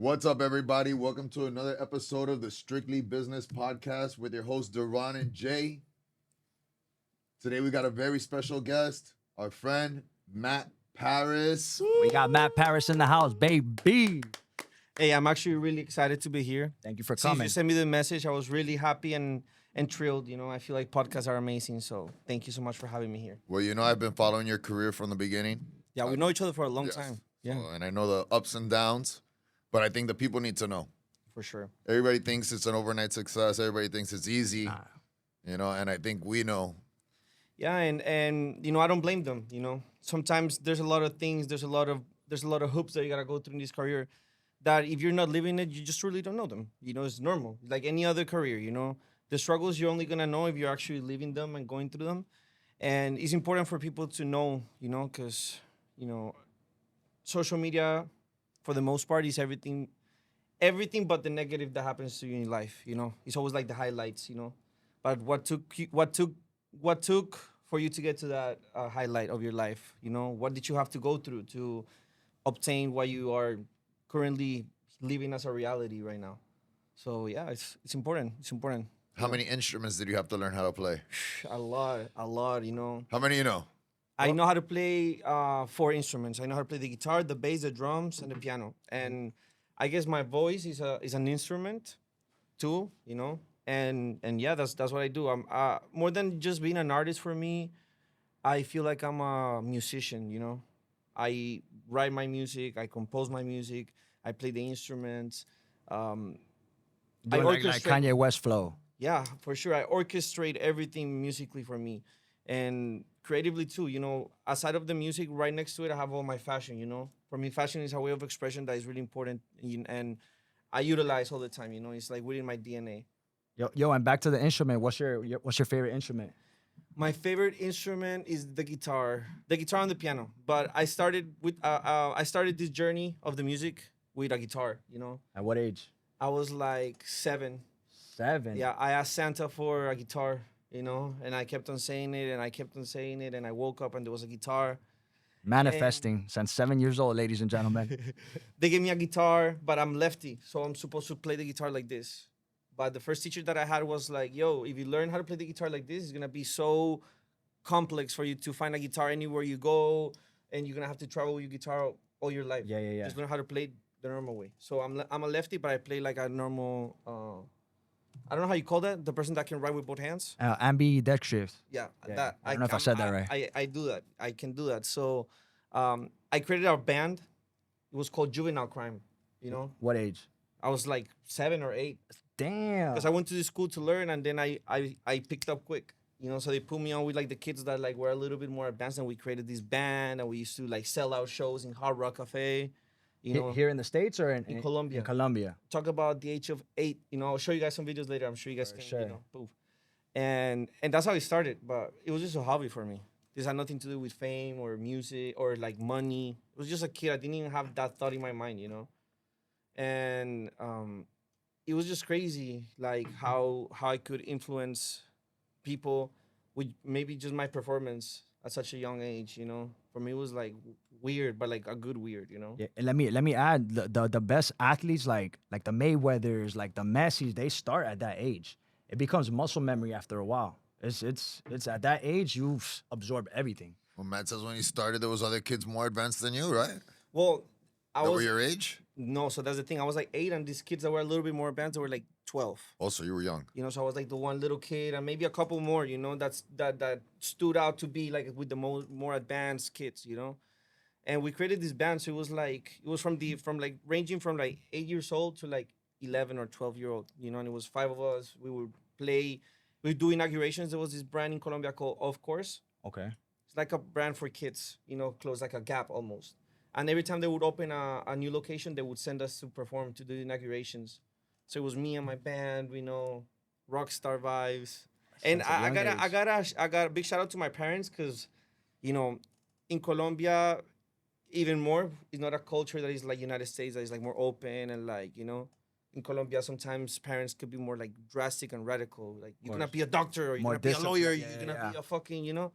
What's up, everybody? Welcome to another episode of the Strictly Business Podcast with your hosts, Duran and Jay. Today, we got a very special guest, our friend, Matt Paris. We got Matt Paris in the house, baby. Hey, I'm actually really excited to be here. Thank you for Since coming. you sent me the message, I was really happy and thrilled. You know, I feel like podcasts are amazing. So thank you so much for having me here. Well, I've been following your career from the beginning. Yeah, we know each other for a long Yes. time. Yeah, So, and I know the ups and downs, but I think the people need to know. for sure. Everybody thinks it's an overnight success. Everybody thinks it's easy, Nah. and I think we know. Yeah, and I don't blame them. Sometimes there's a lot of things, there's a lot of hoops that you gotta go through in this career. That if you're not living it, you just really don't know them. It's normal, like any other career. The struggles you're only gonna know if you're actually living them and going through them. And it's important for people to know, because social media, for the most part, is everything but the negative that happens to you in life. It's always like the highlights. But what took for you to get to that highlight of your life? What did you have to go through to obtain what you are currently living as a reality right now? So yeah, it's important. It's important. How many instruments did you have to learn how to play? A lot. How many you know? I know how to play 4 instruments. I know how to play the guitar, the bass, the drums, and the piano. And I guess my voice is an instrument too. And yeah, that's what I do. I'm more than just being an artist for me. I feel like I'm a musician. I write my music, I compose my music, I play the instruments. Doing like Kanye West flow. Yeah, for sure. I orchestrate everything musically for me, and creatively too. Aside of the music, right next to it, I have all my fashion. For me, fashion is a way of expression that is really important, and I utilize all the time. It's like within my DNA. Yo, and back to the instrument. What's your favorite instrument? My favorite instrument is the guitar and the piano. But I started this journey of the music with a guitar. At what age? I was like 7. 7. Yeah, I asked Santa for a guitar. And I kept on saying it, and I kept on saying it, and I woke up and there was a guitar. Manifesting since 7 years old, ladies and gentlemen. They gave me a guitar, but I'm lefty, so I'm supposed to play the guitar like this. But the first teacher that I had was like, yo, if you learn how to play the guitar like this, it's going to be so complex for you to find a guitar anywhere you go, and you're going to have to travel with your guitar all your life. Yeah. Just learn how to play it the normal way. So I'm a lefty, but I play like a normal, I don't know how you call that, the person that can write with both hands. Ambidextrous. Yeah, Yeah, that I don't know if I said that right. I do that. I can do that. So I created our band. It was called Juvenile Crime. What age? I was like 7 or 8. Damn. Because I went to the school to learn, and then I picked up quick. So they put me on with like the kids that like were a little bit more advanced, and we created this band, and we used to like sell out shows in Hard Rock Cafe. Here in the States or in Colombia. In Colombia. Talk about the age of 8. I'll show you guys some videos later. I'm sure you guys can, sure. poof. And that's how it started. But it was just a hobby for me. This had nothing to do with fame or music or like money. It was just a kid. I didn't even have that thought in my mind, And it was just crazy, like how I could influence people with maybe just my performance at such a young age. For me, it was like weird, but like a good weird. Yeah, and let me add the best athletes like the Mayweathers, like the Messis, they start at that age. It becomes muscle memory after a while. It's at that age you absorb everything. Well, Matt says when he started, there was other kids more advanced than you, right? Well, I That was were your age? no, so that's the thing. I was like 8, and these kids that were a little bit more advanced, they were like 12. Also, you were young. So I was like the one little kid, and maybe a couple more, that stood out to be like with the more advanced kids, And we created this band, so it was from like ranging from like 8 years old to like 11 or 12-year-old, and it was 5 of us. We would do inaugurations. There was this brand in Colombia called Of Course. Okay. It's like a brand for kids, close like a Gap almost. And every time they would open a new location, they would send us to perform, to do inaugurations. So it was me and my band, rock star vibes. And I got a big shout out to my parents, because, in Colombia, even more, it's not a culture that is like United States, that is like more open, and like, in Colombia, sometimes parents could be more like drastic and radical. Like, you're gonna be a doctor, or you're More gonna be a lawyer, disciplined. you're gonna be a fucking,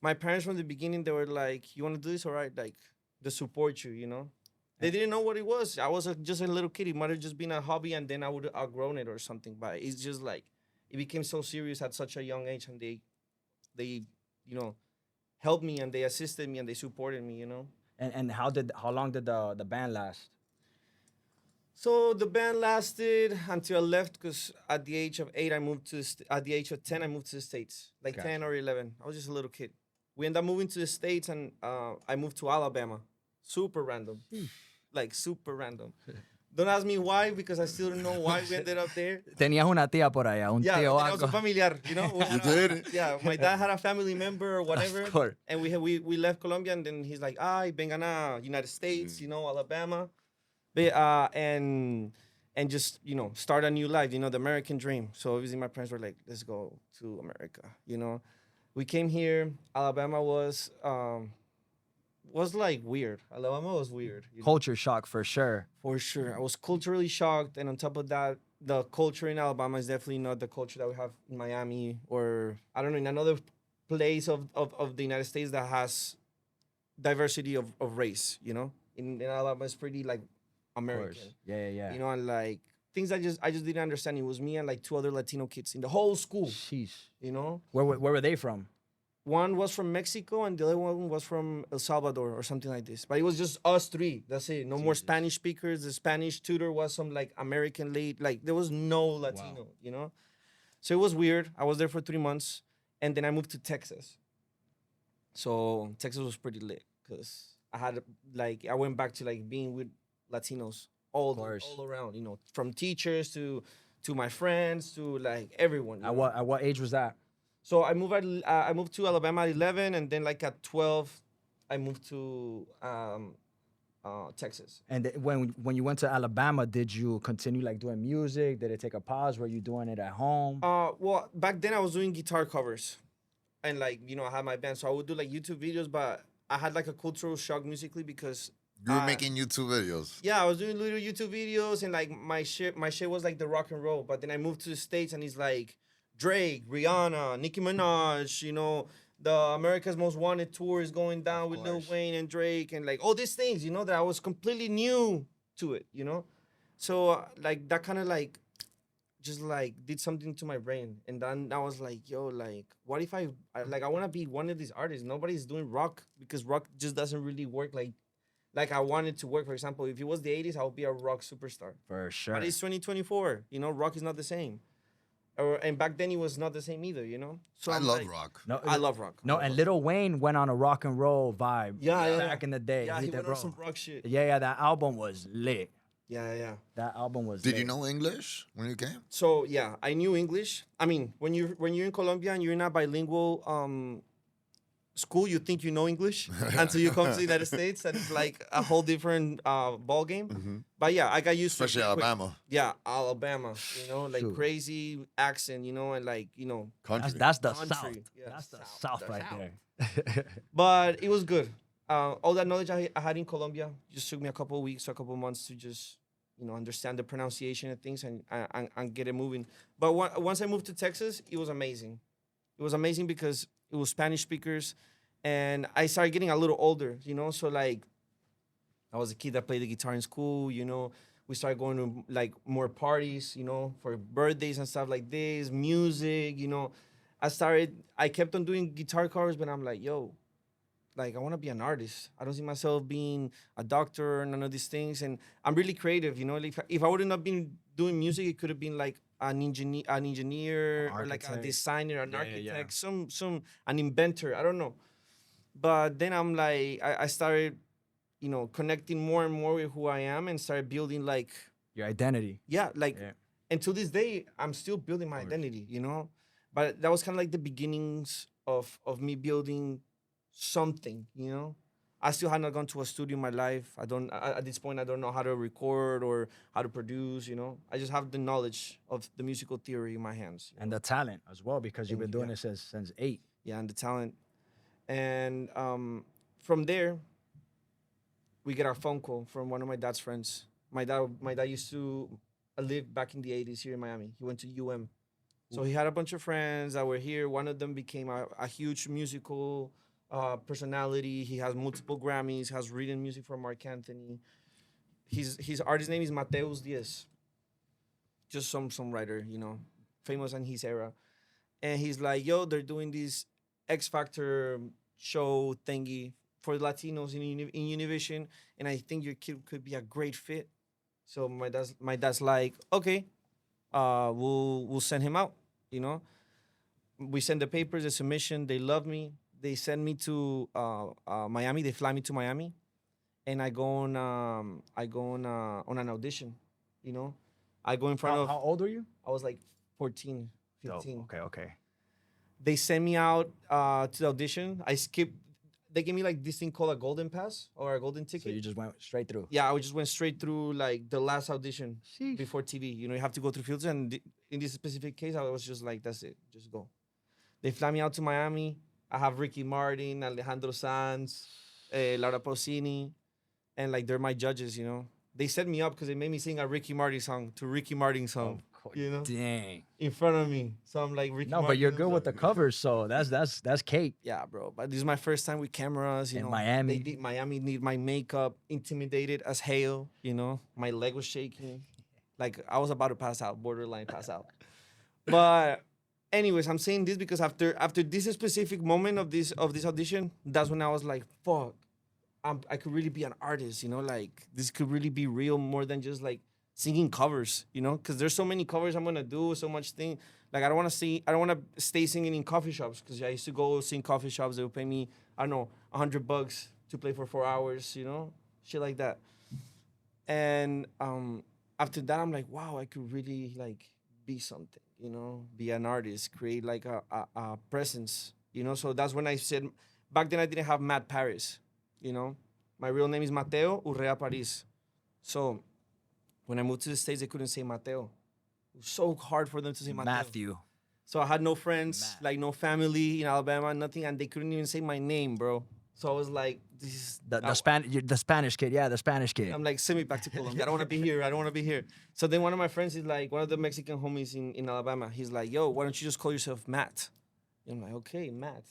My parents from the beginning, they were like, you wanna do this? All right, like, they support you, They didn't know what it was. I was just a little kid. It might have just been a hobby, and then I would have outgrown it or something. But it's just like it became so serious at such a young age, and they, you know, helped me and they assisted me and they supported me. You know. And how long did the band last? So the band lasted until I left because at the age of 8, I moved to at the age of 10, I moved to the States, like Gotcha. 10 or 11. I was just a little kid. We ended up moving to the States and I moved to Alabama. Super random, like super random. Don't ask me why because I still don't know why we ended up there. Tenías una tía por allá, un Yeah, tío teníamos un algo. familiar, you know. You did? Yeah, my dad had a family member or whatever, Of course. and we left Colombia, and then he's like, "Ay, vengan a United States, you know, Alabama, but, and just start a new life, the American dream." So obviously my parents were like, "Let's go to America," you know. We came here. Alabama was like weird. Alabama was weird. Culture shock for sure. For sure. I was culturally shocked. And on top of that, the culture in Alabama is definitely not the culture that we have in Miami or, I don't know, in another place of the United States that has diversity of race, you know? In Alabama, it's pretty, like, American. Yeah. You know, and, like, things I just didn't understand. It was me and, like, 2 other Latino kids in the whole school, Sheesh. you know? Where were they from? One was from Mexico and the other one was from El Salvador or something like this. But it was just us 3. That's it. No more Spanish speakers. The Spanish tutor was some like American lady. Like there was no Latino, you know? So it was weird. I was there for 3 months and then I moved to Texas. So Texas was pretty lit because I went back to like being with Latinos all around, you know, from teachers to my friends to like everyone. At what age was that? So I moved to Alabama at 11, and then like at 12, I moved to Texas. And when you went to Alabama, did you continue like doing music? Did it take a pause? Were you doing it at home? Well, back then I was doing guitar covers, and like I had my band, so I would do like YouTube videos. But I had like a cultural shock musically because You were making YouTube videos. yeah, I was doing little YouTube videos, and like my shit was like the rock and roll. But then I moved to the States, and it's like Drake, Rihanna, Nicki Minaj, the America's Most Wanted tour is going down with Lil Wayne and Drake and like all these things, that I was completely new to it, So like that kind of like just like did something to my brain. And then I was like, yo, like what if I want to be one of these artists. Nobody's doing rock because rock just doesn't really work like I wanted to work. For example, if it was the 80s, I would be a rock superstar. For sure. But it's 2024, rock is not the same. And back then it was not the same either, So I I'm love like, rock. No, I love rock. No, and Lil Wayne went on a rock and roll vibe. Yeah. Back in the day. Yeah, he did, went bro. on some rock shit. Yeah, that album was lit. Yeah. That album was Did lit. you know English when you came? So yeah, I knew English. I mean, when you're in Colombia and you're in a bilingual school, you think you know English until you come to the United States, and it's like a whole different ball game. But yeah, I got used to it. Especially quick. Alabama. Yeah, Alabama. Like Shoot. crazy accent, and like Country. That's the Country. South. Yeah, That's the South. South The right South. there. But it was good. All that knowledge I had in Colombia just took me a couple of weeks or a couple of months to just, understand the pronunciation of things and get it moving. But once I moved to Texas, it was amazing. It was amazing because it was Spanish speakers, and I started getting a little older, So like, I was a kid that played the guitar in school, We started going to like more parties, for birthdays and stuff like this, music, I kept on doing guitar covers, but I'm like, yo, like I want to be an artist. I don't see myself being a doctor, none of these things. And I'm really creative, Like if I would have not been doing music, it could have been like an engineer or like a Architect. designer, an Yeah, architect, an inventor. I don't know. But then I'm like, I started, connecting more and more with who I am and started building like, Your identity. and to this day, I'm still building my identity, But that was kind of like the beginnings of me building something, I still had not gone to a studio in my life. At this point, I don't know how to record or how to produce, I just have the knowledge of the musical theory in my hands. And the talent as well, because you've been doing it since 8. Yeah, and the talent. And from there, we get a phone call from one of my dad's friends. My dad used to live back in the 80s here in Miami. He went to UM. So he had a bunch of friends that were here. One of them became a huge musical personality. He has multiple Grammys, has written music for Mark Anthony. his artist name is Mateus Diaz. Just some writer, famous in his era. And he's like, yo, they're doing this X Factor show thingy for Latinos in Univision, and I think your kid could be a great fit. So my dad's like, okay, we'll send him out. You know, we send the papers, the submission. They love me. They send me to Miami. They fly me to Miami, and I go on an audition. You know, I go in front How, of. how old were you? I was like 14, Dope. 15. Okay. They sent me out to the audition. I skipped. They gave me like this thing called a golden pass or a golden ticket. So you just went straight through. Yeah, I just went straight through like the last audition Sheesh. before TV. You know, you have to go through filters, and in this specific case, I was just like, that's it, just go. They fly me out to Miami. I have Ricky Martin, Alejandro Sanz, Laura Pausini, and like they're my judges. You know, they set me up because they made me sing a Ricky Martin song to Ricky Martin song. You know, Dang. in front of me, so I'm like Ricky. No, but Martin you're and good with the stuff. covers, so that's cake. Yeah, bro. But this is my first time with cameras. You In know, Miami. Miami need my makeup, intimidated as hell. You know, my leg was shaking, like I was about to pass out, borderline pass out. But, anyways, I'm saying this because after this specific moment of this audition, that's when I was like, fuck, I could really be an artist. You know, like this could really be real more than just like singing covers. You know, because there's so many covers I'm gonna do, so much thing. Like I don't want to stay singing in coffee shops because I used to go sing coffee shops. They would pay me, I don't know, $100 to play for 4 hours. You know, shit like that. And after that, I'm like, wow, I could really like be something. You know, be an artist, create like a presence. You know, so that's when I said, back then I didn't have Matt Paris. You know, my real name is Mateo Urrea Paris. So when I moved to the States, they couldn't say Mateo. It was so hard for them to say Mateo. Matthew. So I had no friends, Matt. like no family in Alabama, nothing, and they couldn't even say my name, bro. So I was like, this is The Spanish kid. Yeah, the Spanish kid. I'm like, send me back to Colombia. I don't want to be here. I don't want to be here. So then one of my friends is like, one of the Mexican homies in Alabama, he's like, yo, why don't you just call yourself Matt? And I'm like, okay, Matt.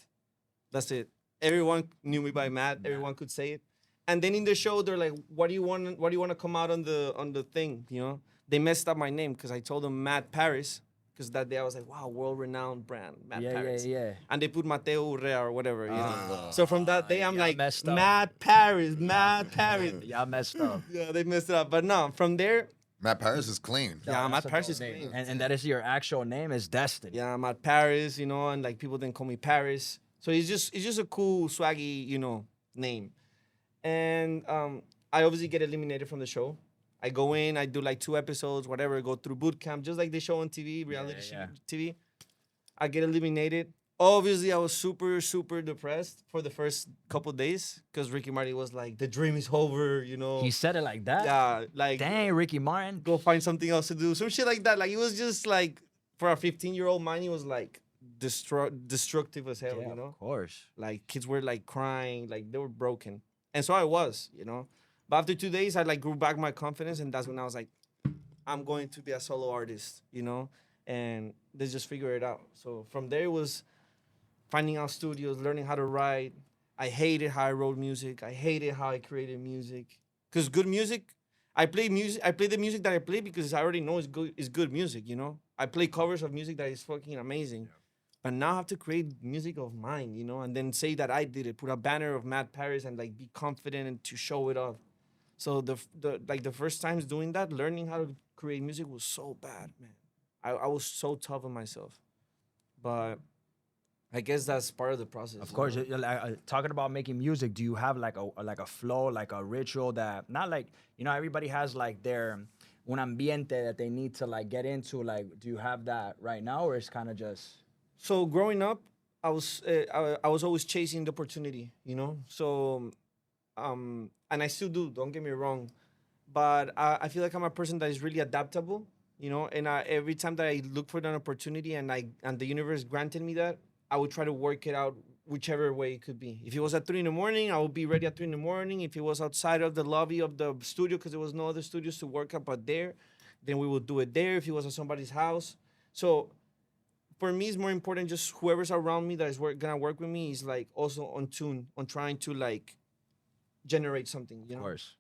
That's it. Everyone knew me by Matt. Everyone could say it. And then in the show, they're like, what do you want to come out on the thing? You know? They messed up my name because I told them Matt Paris. Because that day I was like, wow, world-renowned brand, Matt Paris. Yeah. And they put Mateo Urrea or whatever, you know. So from that day, I'm y'all like, messed up. Matt Paris, Matt Paris. Y'all messed up. Yeah, they messed it up. But no, from there, Matt Paris is clean. yeah, Matt That's a Paris dope is name. clean. And that is your actual name is Destiny. Yeah, I'm at Paris, you know, and like people then call me Paris. So it's just a cool, swaggy, you know, name. And I obviously get eliminated from the show. I go in, I do like 2 episodes, whatever, go through boot camp, just like they show on TV, reality yeah. TV. I get eliminated. Obviously, I was super, super depressed for the first couple days because Ricky Martin was like, the dream is over, you know. He said it like that. Yeah, like, Dang, Ricky Martin. go find something else to do. Some shit like that. Like, it was just like, for a 15-year-old mind, it was like destructive as hell, Yeah, you know. of course. Like kids were like crying, like they were broken. And so I was, you know. But after 2 days, I like grew back my confidence, and that's when I was like, I'm going to be a solo artist, you know, and let's just figure it out. So from there it was finding out studios, learning how to write. I hated how I wrote music. I hated how I created music. Because good music, I play the music that I play because I already know it's good music, you know. I play covers of music that is fucking amazing. But now I have to create music of mine, you know, and then say that I did it, put a banner of Matt Paris and like be confident and to show it off. So the first times doing that, learning how to create music was so bad, man. I was so tough on myself. But I guess that's part of the process. Of course, you know? you're like, talking about making music, do you have like a flow, like a ritual that not like, you know, everybody has like their un ambiente that they need to like get into. Like, do you have that right now, or it's kind of just? So growing up, I was always chasing the opportunity, you know. So, and I still do. Don't get me wrong, but I feel like I'm a person that is really adaptable, you know. And every time that I look for an opportunity and the universe granted me that, I would try to work it out whichever way it could be. If it was at 3 a.m, I would be ready at 3 a.m. If it was outside of the lobby of the studio, because there was no other studios to work up but there, then we would do it there. If it was at somebody's house, so. For me, it's more important just whoever's around me that is gonna work with me is like also on tune on trying to like generate something, you know. Of course.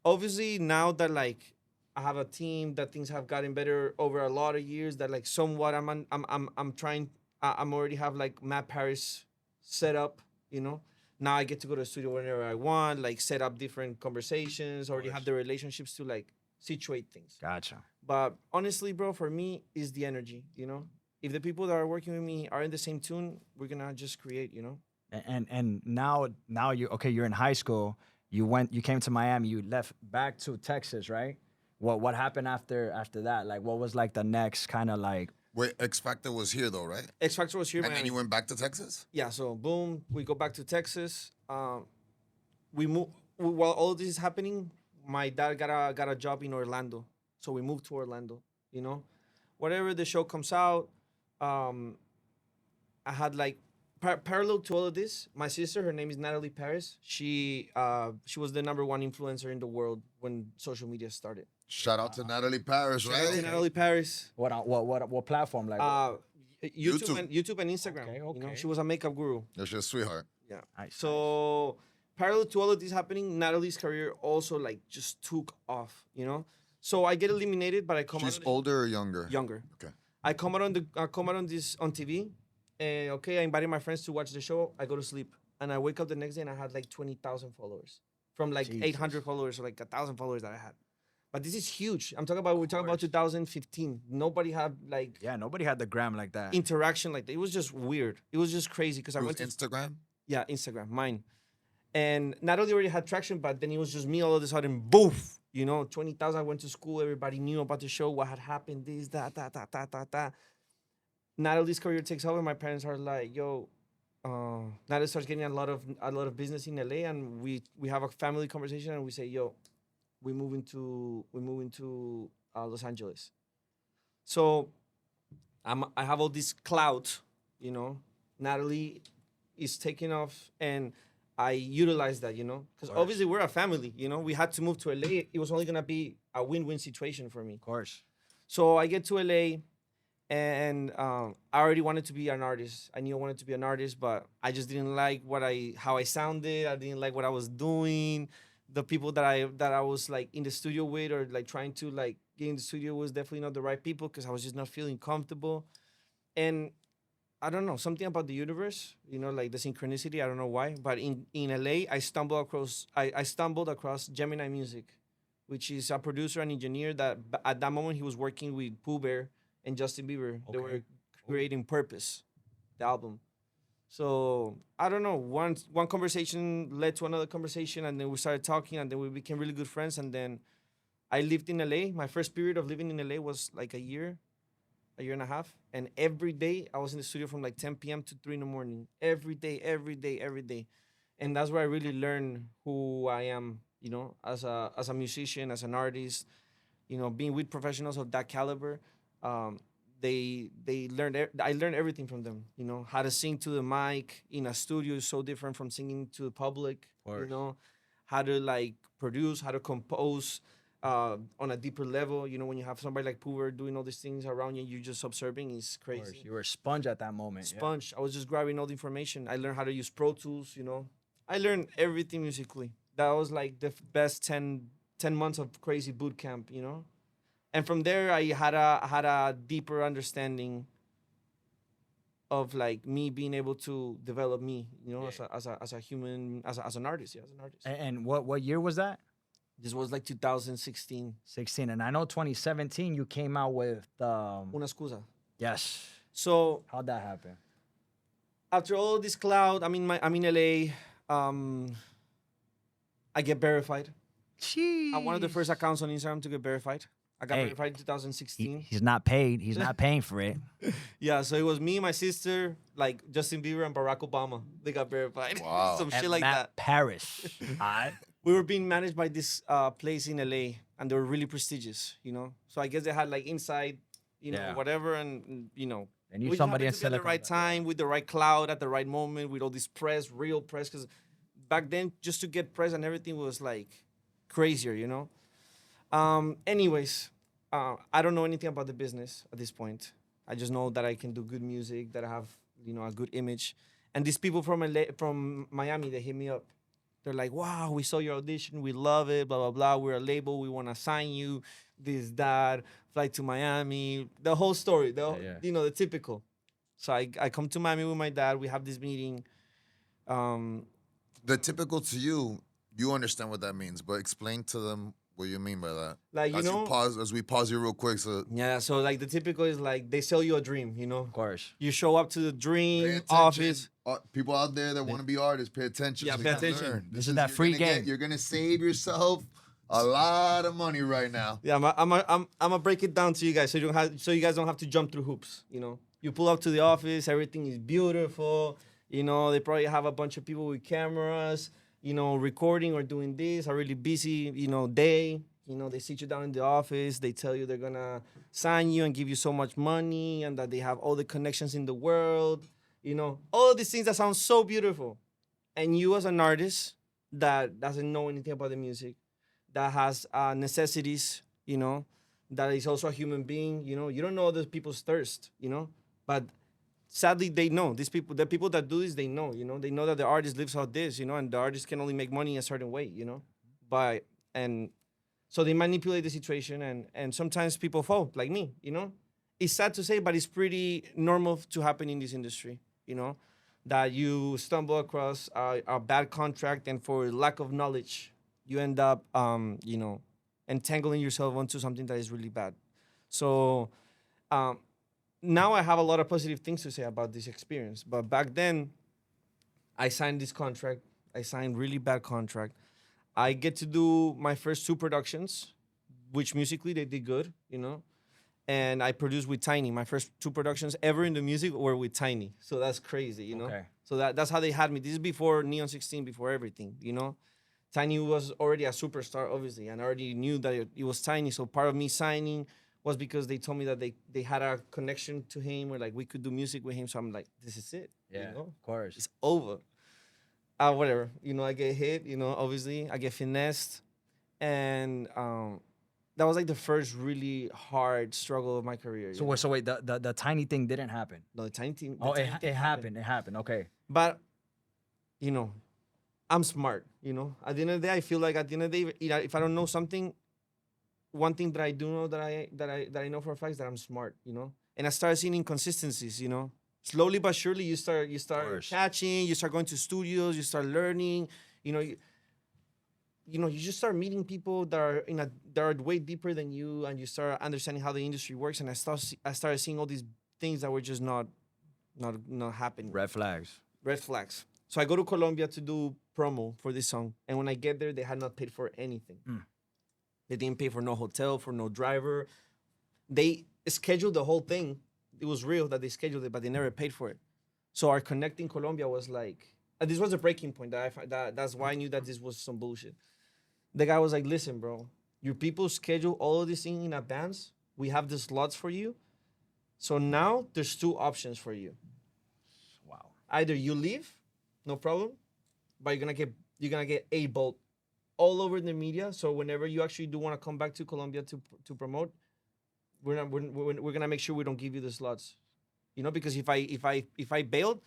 obviously now that like I have a team, that things have gotten better over a lot of years, that like somewhat I'm trying, I'm already have like Matt Paris set up, you know. Now I get to go to the studio whenever I want, like set up different conversations, already have the relationships to like situate things. Gotcha. But honestly, bro, for me is the energy, you know. If the people that are working with me are in the same tune, we're gonna just create, you know. And now you okay, you're in high school. You came to Miami, you left back to Texas, right? What happened after that? Like what was like the next kind of like Wait, X Factor was here though, right? X Factor was here, And then Miami. you went back to Texas? Yeah, so boom, we go back to Texas. We move while all this is happening. My dad got a job in Orlando, so we moved to Orlando. You know, whatever the show comes out, I had like parallel to all of this. My sister, her name is Natalie Paris. She was the number one influencer in the world when social media started. Shout out to Natalie Paris, Shout out to right? Natalie Paris. what platform like? YouTube and Instagram. Okay, You know, okay. she was a makeup guru. That's your sweetheart. Yeah. Nice, So parallel to all of this happening, Natalie's career also like just took off, you know. So I get eliminated, but I come She's out older or younger? younger. Okay. I come out on this on TV, and okay, I invited my friends to watch the show. I go to sleep, and I wake up the next day and I had like 20,000 followers from like Jesus. 800 followers or like 1,000 followers that I had. But this is huge. We're talking about 2015. Nobody had like yeah, nobody had the gram like that. interaction like that. It was just weird. It was just crazy because I It went was to Instagram? yeah, Instagram, mine. And not only already had traction, but then it was just me all of a sudden, boof, you know, 20,000. I went to school, everybody knew about the show, what had happened, this, that. Natalie's career takes over. My parents are like, yo, Natalie starts getting a lot of business in LA, and we have a family conversation, and we say, yo, we move into Los Angeles. So I have all this clout, you know. Natalie is taking off, and I utilize that, you know, because obviously we're a family, you know. We had to move to LA. It was only gonna be a win-win situation for me. Of course. So I get to LA, and I already wanted to be an artist. I knew I wanted to be an artist, but I just didn't like how I sounded. I didn't like what I was doing. The people that I was like in the studio with, or like trying to like get in the studio, was definitely not the right people, because I was just not feeling comfortable. And I don't know, something about the universe, you know, like the synchronicity. I don't know why, but in LA, I stumbled across Gemini Music, which is a producer and engineer that at that moment he was working with Pooh Bear and Justin Bieber. They were Okay. creating Purpose, the album. So I don't know. One conversation led to another conversation, and then we started talking, and then we became really good friends. And then I lived in LA. My first period of living in LA was like a year and a half. And every day I was in the studio from like 10 p.m. to 3 in the morning. Every day, every day, every day. And that's where I really learned who I am, you know, as a musician, as an artist, you know, being with professionals of that caliber. I learned everything from them, you know. How to sing to the mic in a studio is so different from singing to the public, you course. know. How to like produce, how to compose on a deeper level, you know. When you have somebody like Poover doing all these things around you, you're just observing. Is Of course. crazy. You were a sponge at that moment. yeah. Sponge. I was just grabbing all the information. I learned how to use Pro Tools, you know. I learned everything musically. That was like the best 10 months of crazy boot camp, you know. And from there, I had a deeper understanding of like me being able to develop me, you know, as a human, as an artist, yeah, as an artist. And what year was that? This was like 2016. 16. And I know 2017 you came out with Una excusa. yes. So How'd that happen? after all this cloud, I'm in LA. I get verified. I'm one of the first accounts on Instagram to get verified. I got Hey, verified in 2016. He's not paid. He's not paying for it. Yeah, so it was me, my sister, like Justin Bieber and Barack Obama. They got verified. Wow. Some At shit like Matt that. Paris. Alright. We were being managed by this place in LA, and they were really prestigious, you know. So I guess they had like inside, you know, Yeah. whatever, and you know. And you we somebody in happened to be at the Silicon right Valley. time with the right cloud at the right moment with all this press, real press, because back then just to get press and everything was like crazier, you know. Anyways, I don't know anything about the business at this point. I just know that I can do good music, that I have, you know, a good image. And these people from LA, from Miami, they hit me up. They're like, wow, we saw your audition, we love it, blah blah blah. We're a label, we want to sign you. This, that, fly to Miami, the whole story, Yeah. the typical. So I come to Miami with my dad. We have this meeting. Um, The typical to you, you understand what that means, but explain to them what you mean by that. like As as we pause here real quick, so yeah. So like the typical is like they sell you a dream. Of course. You show up to the pay dream attention. office. People out there that want to be artists, pay attention. Yeah, so pay you can attention. learn. This is that free game. You're gonna save yourself a lot of money right now. Yeah, I'm gonna break it down to you guys so you guys don't have to jump through hoops. You pull up to the office, everything is beautiful. They probably have a bunch of people with cameras, recording or doing this, a really busy, day. They sit you down in the office, they tell you they're gonna sign you and give you so much money and that they have all the connections in the world, all of these things that sound so beautiful. And you as an artist that doesn't know anything about the music, that has necessities, that is also a human being, you don't know other people's thirst, but sadly they know. These people, the people that do this, they know, they know that the artist lives out this, and the artist can only make money a certain way, by and so they manipulate the situation, and sometimes people fall like me, it's sad to say, but it's pretty normal to happen in this industry, that you stumble across a bad contract, and for lack of knowledge you end up entangling yourself onto something that is really bad. So now I have a lot of positive things to say about this experience. But back then, I signed this contract. I signed really bad contract. I get to do my first two productions, which musically they did good, And I produced with Tiny. My first two productions ever in the music were with Tiny. So that's crazy, Okay. So that's how they had me. This is before Neon 16, before everything, Tiny was already a superstar, obviously, and I already knew that it was Tiny. So part of me signing was because they told me that they had a connection to him, or like we could do music with him. So I'm like, this is it. Yeah. Of course. It's over. Whatever. I get hit, obviously. I get finessed. And that was like the first really hard struggle of my career. So wait, the tiny thing didn't happen. No, the Tiny thing. Oh, it happened. It happened. Okay. But, I'm smart, At the end of the day, I feel like at the end of the day, if I don't know something, one thing that I do know that I know for a fact is that I'm smart, And I started seeing inconsistencies, Slowly but surely, you start catching, you start going to studios, you start learning, you just start meeting people that are way deeper than you, and you start understanding how the industry works. And I started seeing all these things that were just not happening. Red flags. Red flags. So I go to Colombia to do promo for this song, and when I get there, they had not paid for anything. They didn't pay for no hotel, for no driver. They scheduled the whole thing. It was real that they scheduled it, but they never paid for it. So our connect in Colombia was like, this was a breaking point. That's why I knew that this was some bullshit. The guy was like, listen, bro, your people schedule all of this thing in advance. We have the slots for you. So now there's two options for you. Wow. Either you leave, no problem, but you're gonna get a bolt all over the media. So whenever you actually do want to come back to Colombia to promote, we're gonna make sure we don't give you the slots, because if I bailed,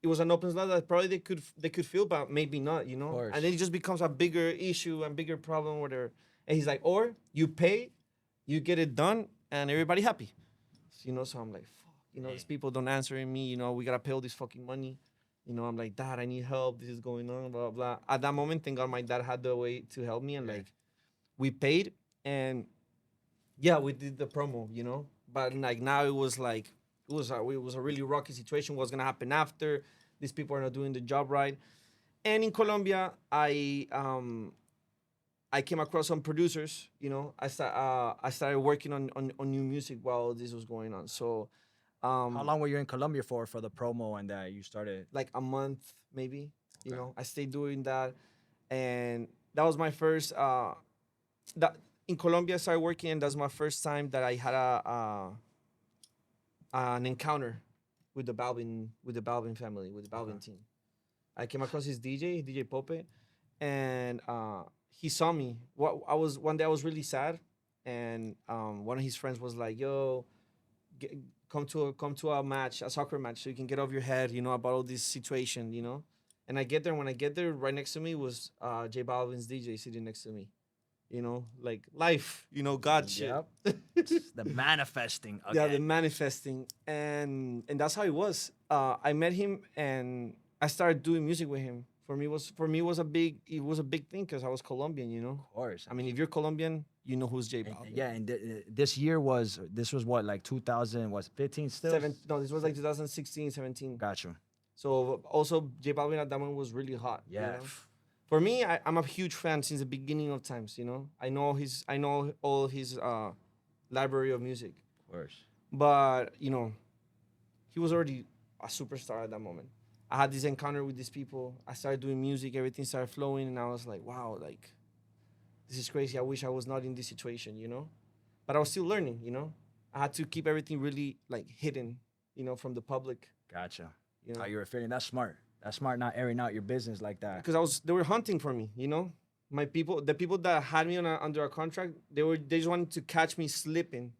it was an open slot that probably they could fill, but maybe not, course. And then it just becomes a bigger issue and bigger problem, whatever. And he's like, or you pay, you get it done, and everybody happy, So I'm like, fuck, these people don't answer me, we gotta pay all this fucking money. I'm like, Dad, I need help. This is going on, blah, blah, blah. At that moment, thank God my dad had the way to help me. And, we paid. And, yeah, we did the promo, But, now it was, it was a really rocky situation. What's going to happen after? These people are not doing the job right. And in Colombia, I came across some producers, I started working on new music while this was going on. So... how long were you in Colombia for the promo and that you started? Like a month, maybe. I stayed doing that, and that was my first. That in Colombia, I started working, and that's my first time that I had an encounter with the Balvin family, with the Balvin team. I came across his DJ Pope, and he saw me. One day I was really sad, and one of his friends was like, "Yo, come to a match, a soccer match, so you can get off your head, about all this situation, And I get there. When I get there, right next to me was J Balvin's DJ sitting next to me. You know, like life. You know, God shit. Yep. The manifesting. Okay. Yeah, the manifesting, and that's how it was. I met him and I started doing music with him. For me was a big thing because I was Colombian, you know. Of course. I mean, if you're Colombian, you know who's J And- Balvin. yeah, and this was what, like 2000, was 15 still? No, this was like 2016, 17. Got you. So also J Balvin at that moment was really hot. you Yeah. know? For me, I'm a huge fan since the beginning of times. You know, I know all his library of music. Of course. But you know, he was already a superstar at that moment. I had this encounter with these people. I started doing music. Everything started flowing, and I was like, wow, like this is crazy. I wish I was not in this situation, you know. But I was still learning, you know. I had to keep everything really like hidden, you know, from the public, Gotcha. you know, How you were feeling? That's smart. That's smart, not airing out your business like that. because they were hunting for me, you know. The people that had me under a contract, they just wanted to catch me slipping,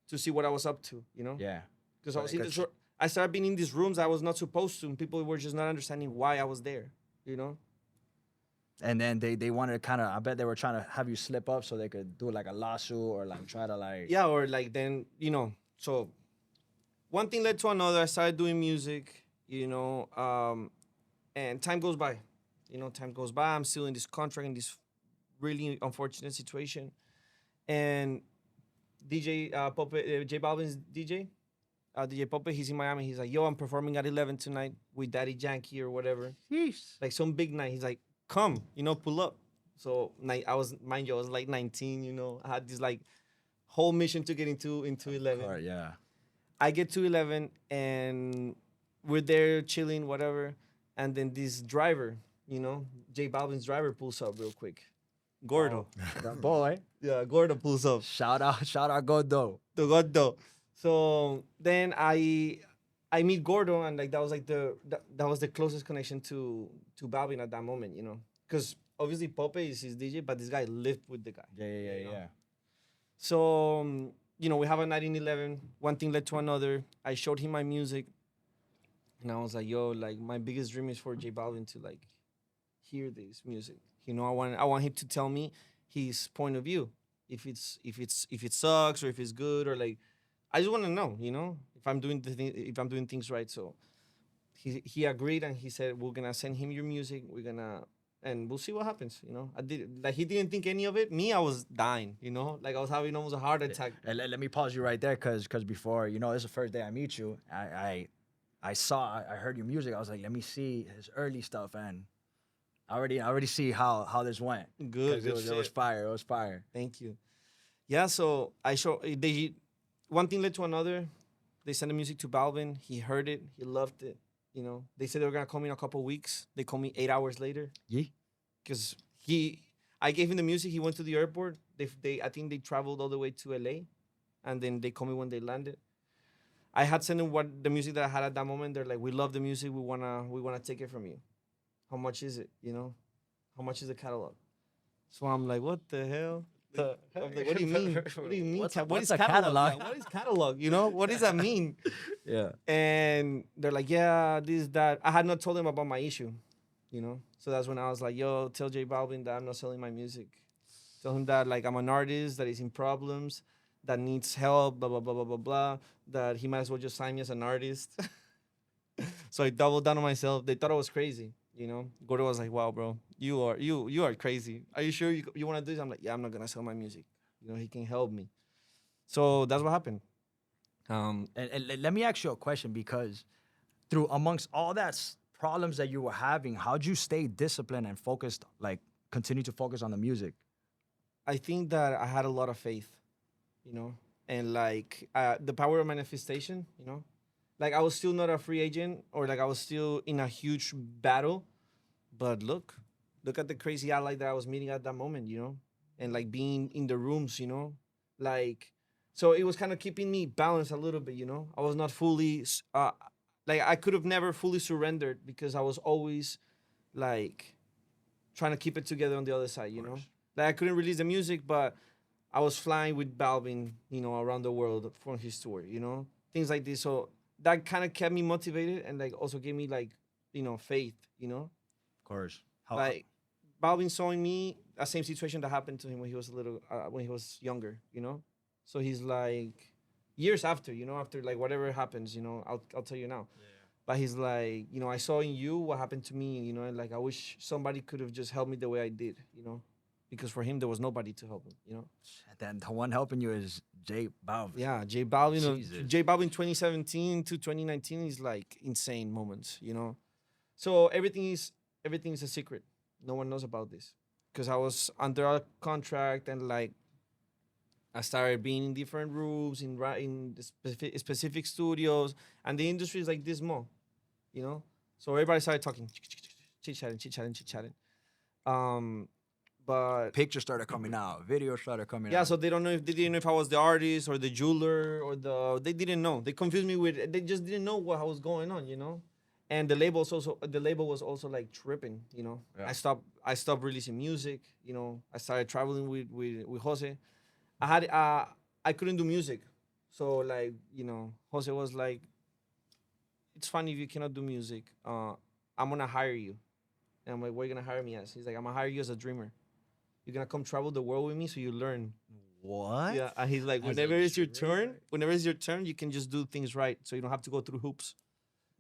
to see what I was up to, you know. Yeah. Because I was in Like this, I started being in these rooms I was not supposed to, and people were just not understanding why I was there, you know. And then they wanted to kind of, I bet they were trying to have you slip up so they could do like a lawsuit or like try to like. Yeah, or like then, you know, so one thing led to another. I started doing music, you know, and time goes by. You know, time goes by. I'm still in this contract, in this really unfortunate situation. And DJ Pope, J Balvin's DJ Pope, he's in Miami. He's like, yo, I'm performing at 11 tonight with Daddy Yankee or whatever. Like some big night. He's like, come, you know, pull up. So I was like 19, you know. I had this like whole mission to get into 11. Or, yeah. I get to 11 and we're there chilling, whatever. And then this driver, you know, J Balvin's driver pulls up real quick. Gordo. That boy. Yeah, Gordo pulls up. Shout out Godo. To Gordo. So then I meet Gordo, and like that was like that was the closest connection to Balvin at that moment, you know. Because obviously Pope is his DJ, but this guy lived with the guy. Yeah. you know? So, you know, we have a night in 11. One thing led to another. I showed him my music. And I was like, yo, like, my biggest dream is for J Balvin to, like, hear this music. You know, I want him to tell me his point of view. If it sucks or if it's good, or, like, I just want to know, you know, if I'm doing things right. So he agreed, and he said, we're going to send him your music. And we'll see what happens, you know. He didn't think any of it. Me, I was dying, you know. Like, I was having almost a heart attack. Let me pause you right there, cause before, you know, this is the first day I meet you. I heard your music. I was like, let me see his early stuff, and I already see how this went. Good. 'Cause it was fire. It was fire. Thank you. Yeah, so one thing led to another. They sent the music to Balvin. He heard it. He loved it. You know, they said they were gonna call me in a couple weeks. They called me 8 hours later. Yeah. Because I gave him the music. He went to the airport. I think they traveled all the way to LA, and then they called me when they landed. I had sent them the music that I had at that moment. They're like, we love the music. We wanna take it from you. How much is it? You know, how much is the catalog? So I'm like, what the hell? I'm like, what do you mean? What do you mean? What is a catalog? catalog? What is catalog? You know, what does that mean? Yeah. And they're like, yeah, this, that. I had not told them about my issue, you know? So that's when I was like, yo, tell J Balvin that I'm not selling my music. Tell him that, like, I'm an artist that is in problems, that needs help, blah, blah, blah, blah, blah, blah, that he might as well just sign me as an artist. So I doubled down on myself. They thought I was crazy, you know? Gordo was like, wow, bro, you are crazy. Are you sure you want to do this? I'm like, yeah, I'm not going to sell my music. You know, he can help me. So that's what happened. And let me ask you a question, because through amongst all that problems that you were having, how'd you stay disciplined and focused, like continue to focus on the music? I think that I had a lot of faith, you know, and like the power of manifestation, you know, like I was still not a free agent, or like I was still in a huge battle, but look at the crazy ally that I was meeting at that moment, you know, and like being in the rooms, you know, like, so it was kind of keeping me balanced a little bit, you know. I was not fully, like I could have never fully surrendered, because I was always like trying to keep it together on the other side, you know. Like I couldn't release the music, but I was flying with Balvin, you know, around the world for his tour, you know, things like this. So that kind of kept me motivated, and like also gave me like, you know, faith, you know. course. How, Like Balvin saw in me a same situation that happened to him when he was when he was younger, you know. So he's like years after, you know, after like whatever happens, you know, I'll tell you now. But he's like, you know, I saw in you what happened to me, you know, and like I wish somebody could have just helped me the way I did, you know, because for him there was nobody to help him, you know. then the one helping you is J Balvin. Yeah, J Balvin, Jesus. J Balvin 2017 to 2019 is like insane moments, you know. So everything is a secret. No one knows about this because I was under a contract and like I started being in different rooms in the specific studios, and the industry is like this small, you know. So everybody started talking, chit chatting, chit chatting, chit chatting. But Pictures started coming out. Videos started coming yeah, out. so they didn't know if I was the artist or the jeweler or they didn't know. They confused me with they just didn't know what was going on, you know. And the label was also like tripping, you know. Yeah. I stopped releasing music, you know. I started traveling with Jose. I couldn't do music. So like, you know, Jose was like, it's funny if you cannot do music. I'm gonna hire you. And I'm like, what are you gonna hire me as? He's like, I'm gonna hire you as a dreamer. You're gonna come travel the world with me so you learn. What? Yeah, and he's like, As a whenever it's your turn, you can just do things right, so you don't have to go through hoops.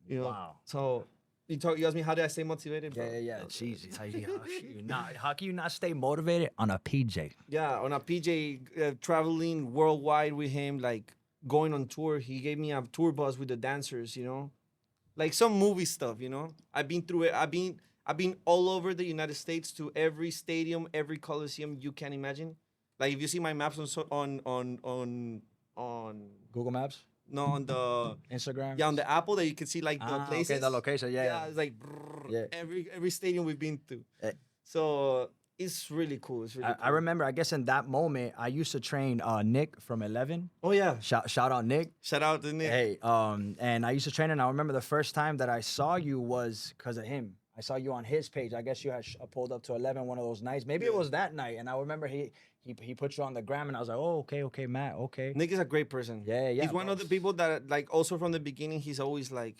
You know. Wow. So you asked me how did I stay motivated? Bro? Yeah. Jesus. How can you not stay motivated on a PJ? Yeah, on a PJ traveling worldwide with him, like going on tour. He gave me a tour bus with the dancers, you know, like some movie stuff, you know. I've been through it. I've been all over the United States to every stadium, every coliseum you can imagine. Like if you see my maps on Google Maps, no on the Instagram. yeah on the Apple that you can see like the places. Okay, the location. Yeah. It's like Yeah. every stadium we've been to. Eh. So it's really cool. It's really cool. I remember. I guess in that moment, I used to train Nick from 11. Oh yeah. Shout out Nick. Shout out to Nick. Hey, and I used to train, and I remember the first time that I saw you was because of him. I saw you on his page. I guess you had pulled up to 11 one of those nights. Maybe it was that night, and I remember he put you on the gram, and I was like, oh, okay, Matt, okay. Nick is a great person. Yeah. He's one of the people that like also from the beginning. He's always like,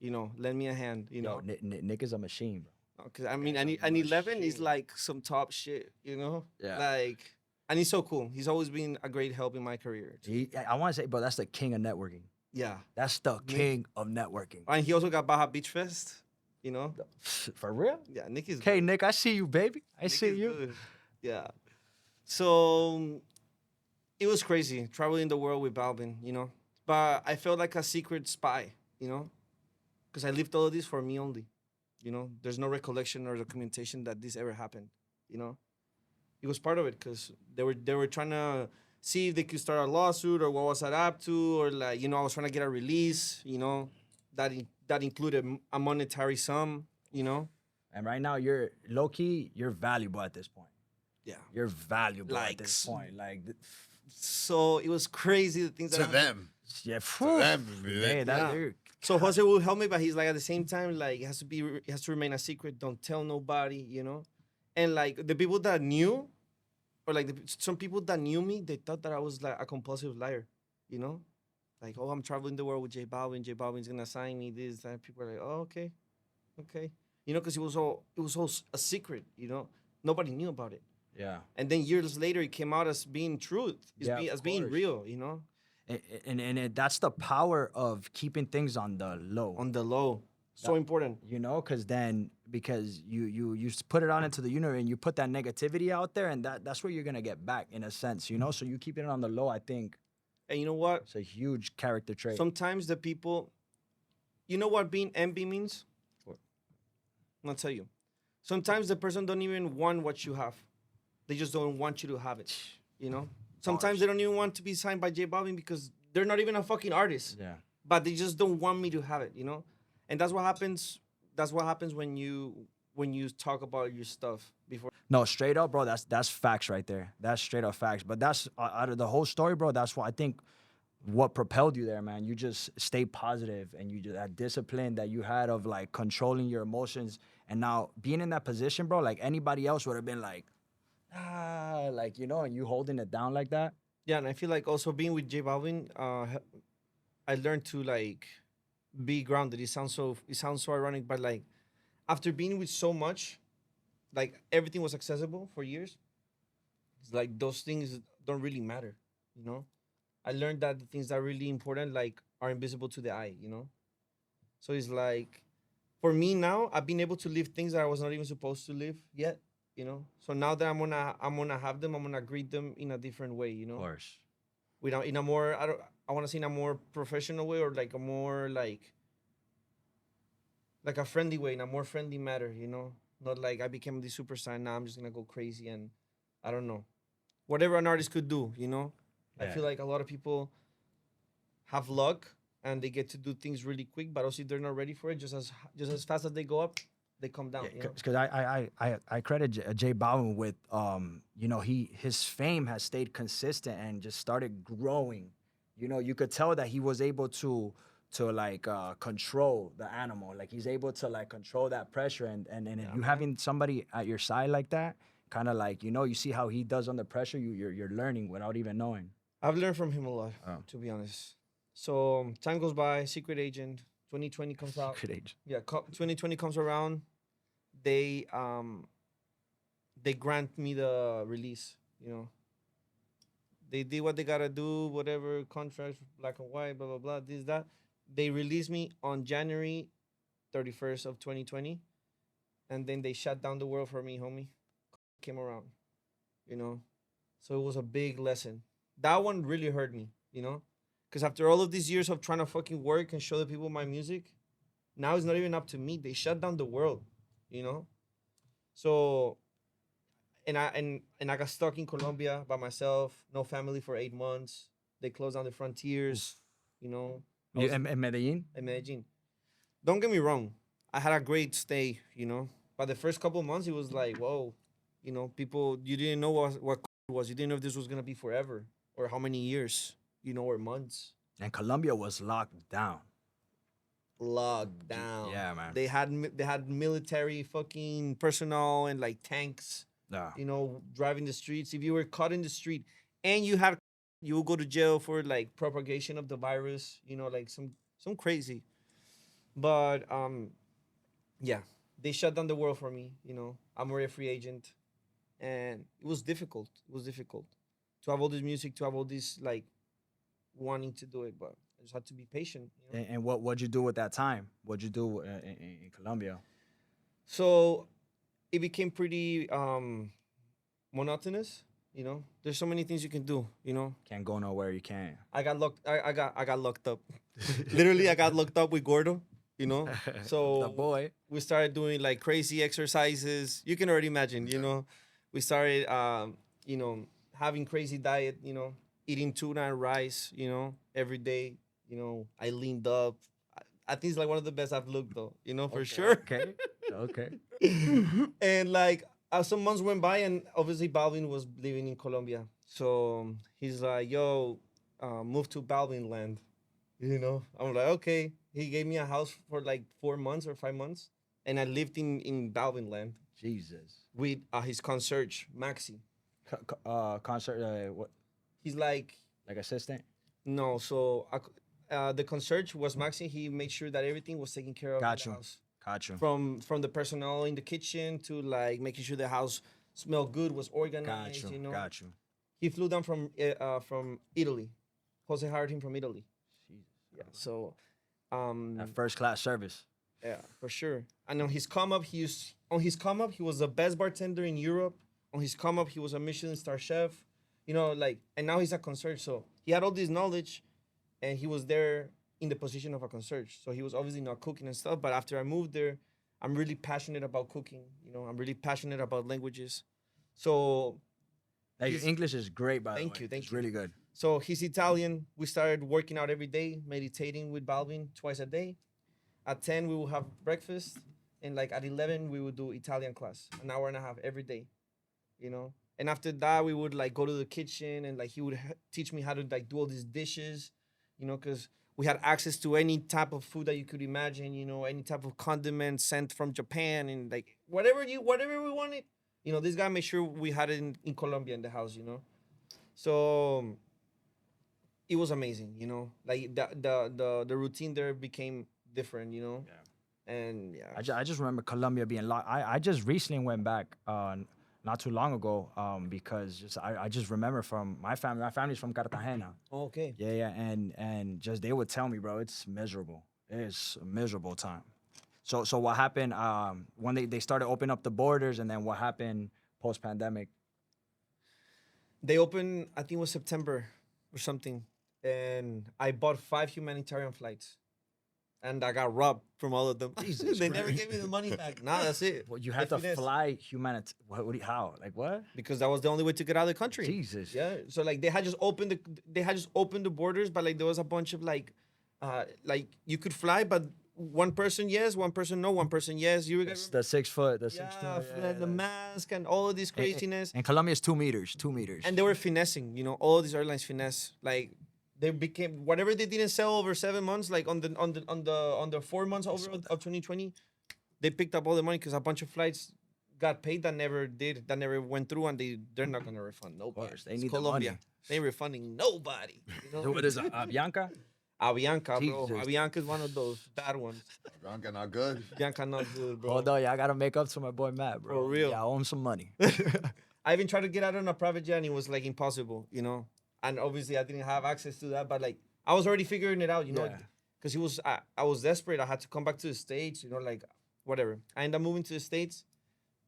you know, lend me a hand. You know, Nick is a machine, bro. because I mean, and 11 is like some top shit. You know, Yeah. Like, and he's so cool. He's always been a great help in my career. Too. I want to say, bro, that's the king of networking. Yeah, That's the king of networking. and he also got Baja Beach Fest. You know, For real? yeah, Nick is. Okay, Nick, I see you, baby. I Nick see is you. good. Yeah. So it was crazy traveling the world with Balvin, you know. But I felt like a secret spy, you know, because I lived all of this for me only. You know, there's no recollection or documentation that this ever happened. You know, it was part of it because they were trying to see if they could start a lawsuit or what was I up to or like, you know, I was trying to get a release. You know, that included a monetary sum. You know. And right now, you're low key. You're valuable at this point. Yeah. You're valuable at Like, this point. Like, So it was crazy the things that To happened. them. yeah, To them. Hey, that Yeah. dude. So Jose will help me, but he's like at the same time, like it has to remain a secret. Don't tell nobody, you know. And like the people that knew, or like some people that knew me, they thought that I was like a compulsive liar, you know. Like, oh, I'm traveling the world with J Balvin. J Balvin's gonna sign me this. That people are like, oh, okay, you know, because it was all a secret, you know. Nobody knew about it. Yeah. And then years later, it came out as being truth, as being course. real, you know, That's the power of keeping things on the low. on the low. So important. You know, because you put it out into the universe and you put that negativity out there, and that's what you're gonna get back in a sense, you know. So you keep it on the low. I think And you know what? it's a huge character trait. Sometimes the people, you know what being envy means? What? I'm gonna tell you. Sometimes the person don't even want what you have. They just don't want you to have it. You know? Sometimes they don't even want to be signed by J Balvin because they're not even a fucking artist. Yeah. But they just don't want me to have it, you know? And that's what happens. That's what happens when you talk about your stuff before. No, straight up, bro. That's facts right there. That's straight up facts. But that's out of the whole story, bro. That's why I think what propelled you there, man. You just stay positive, and you just that discipline that you had of like controlling your emotions. And now being in that position, bro, like anybody else would have been like, like, you know, and you holding it down like that. Yeah, and I feel like also being with J Balvin, I learned to like be grounded. It sounds so ironic, but like after being with so much, like everything was accessible for years. It's like those things don't really matter, you know. I learned that the things that are really important like are invisible to the eye, you know. So it's like for me now, I've been able to live things that I was not even supposed to live yet, you know. So now that I'm gonna have them, I'm gonna greet them in a different way, you Of know. course. Without in a more I want to say in a more professional way or like a more like a friendly way, in a more friendly manner, you know. Not like I became the superstar and now I'm just gonna go crazy and I don't know. Whatever an artist could do, you know. I Yeah. feel like a lot of people have luck and they get to do things really quick, but also if they're not ready for it, just as fast as they go up, they come down. You know? Because I credit J Balvin with you know, his fame has stayed consistent and just started growing. You know, you could tell that he was able to like control the animal. Like he's able to like control that pressure and if Yeah, you man. having somebody at your side like that, kind of like, you know, you see how he does under pressure, you're learning without even knowing. I've learned from him a lot, Oh. to be honest. So time goes by, Secret Agent, 2020 comes out. Secret age. Yeah, 2020 comes around. They um they grant me the release. You know, they did what they gotta do, whatever contracts, black and white, blah blah blah, this that. They released me on January 31st of 2020, and then they shut down the world for me, homie. Came around, you know. So it was a big lesson. That one really hurt me, you know, because after all of these years of trying to fucking work and show the people my music, now it's not even up to me. They shut down the world, you know. So and I got stuck in Colombia by myself, no family for 8 months. They closed down the frontiers, you know. I You was in Medellin? in Medellin. Don't get me wrong, I had a great stay, you know. But the first couple of months, it was like, whoa, you know, people, you didn't know what it was. You didn't know if this was gonna be forever or how many years, you know, or months. And Colombia was locked down. Locked down. Yeah, man. They had military fucking personnel and like tanks, Yeah. you know, driving the streets. If you were caught in the street and you would go to jail for like propagation of the virus, you know, like some crazy. But yeah, they shut down the world for me. You know, I'm already a free agent, and it was difficult. It was difficult to have all this music, to have all this like wanting to do it, but I just had to be patient. You know? And what'd you do at that time? What'd you do in Colombia? So it became pretty monotonous. You know, there's so many things you can do. You know, Can't go nowhere. You can't. I got locked up. Literally, I got locked up with Gordo. You know, so The boy. we started doing like crazy exercises. You can already imagine. You know, we started you know, having crazy diet. You know, eating tuna and rice. You know, every day. You know, I leaned up. I think it's like one of the best I've looked though. You know, for sure. Okay. Okay. And like some months went by, and obviously Balvin was living in Colombia. So he's like, "Yo, move to Balvin land." You know, I'm like, okay. He gave me a house for like 4 months or 5 months, and I lived in Balvin land Jesus. with his concierge Maxi. Concert. What? He's like, Like assistant? no, so the concierge was Maxi. He made sure that everything was taken care of Got in you. the house. Got you. From the personnel in the kitchen to like making sure the house smelled good, was organized. Got you. You know, Got you. he flew down from Italy. Jose hired him from Italy. Yeah, so That first class service. yeah, for sure. And on his come up, he was the best bartender in Europe. On his come up, he was a Michelin star chef. You know, like, and now he's a concierge. So he had all this knowledge, and he was there in the position of a concierge. So he was obviously not cooking and stuff. But after I moved there, I'm really passionate about cooking. You know, I'm really passionate about languages. So Hey, your He's- English is great, by the way. Thank you, thank It's you. really good. So he's Italian. We started working out every day, meditating with Balvin twice a day. At 10, we will have breakfast. And like at 11, we would do Italian class, an hour and a half every day, you know? And after that, we would like go to the kitchen and like he would teach me how to like do all these dishes, you know, because we had access to any type of food that you could imagine, you know, any type of condiment sent from Japan and like whatever we wanted. You know, this guy made sure we had it in Colombia in the house, you know? So it was amazing, you know. Like the routine there became different, you know. Yeah. And yeah, I just remember Colombia being locked. I just recently went back not too long ago because I just remember from my family. My family's from Cartagena. okay. Yeah, yeah, and just they would tell me, bro, it's miserable. It's a miserable time. So what happened when they started opening up the borders, and then what happened post pandemic? They opened, I think it was September or something, and I bought 5 humanitarian flights, and I got robbed from all of them. Jesus They never gave me the money back. Nah, that's it. Well, you They had to finessed. fly humanity. How? Like what? Because that was the only way to get out of the country. Jesus. Yeah. So like they had just opened the borders, but like there was a bunch of like you could fly, but one person yes, one person no, one person yes. You It's the 6 foot. The 6 yeah, foot. the mask and all of this craziness. And Colombia is 2 meters. 2 meters. And they were finessing, all these airlines finesse. Like they became whatever they didn't sell over 7 months, like on the 4 months over of 2020, they picked up all the money because a bunch of flights got paid that never went through, and they're not gonna refund nobody. course, they It's need the Colombia. money. They ain't refunding nobody. What is it? Bianca? Avianca, bro. Jesus. Avianca is one of those bad ones. Bronca not good. Bianca not good, bro. Hold on, yeah, I gotta make up to my boy Matt, bro. For real. Yeah, I owe him some money. I even tried to get out on a private jet, and it was like impossible, And obviously, I didn't have access to that, but like I was already figuring it out, Yeah. because I was desperate. I had to come back to the States, like whatever. I ended up moving to the States,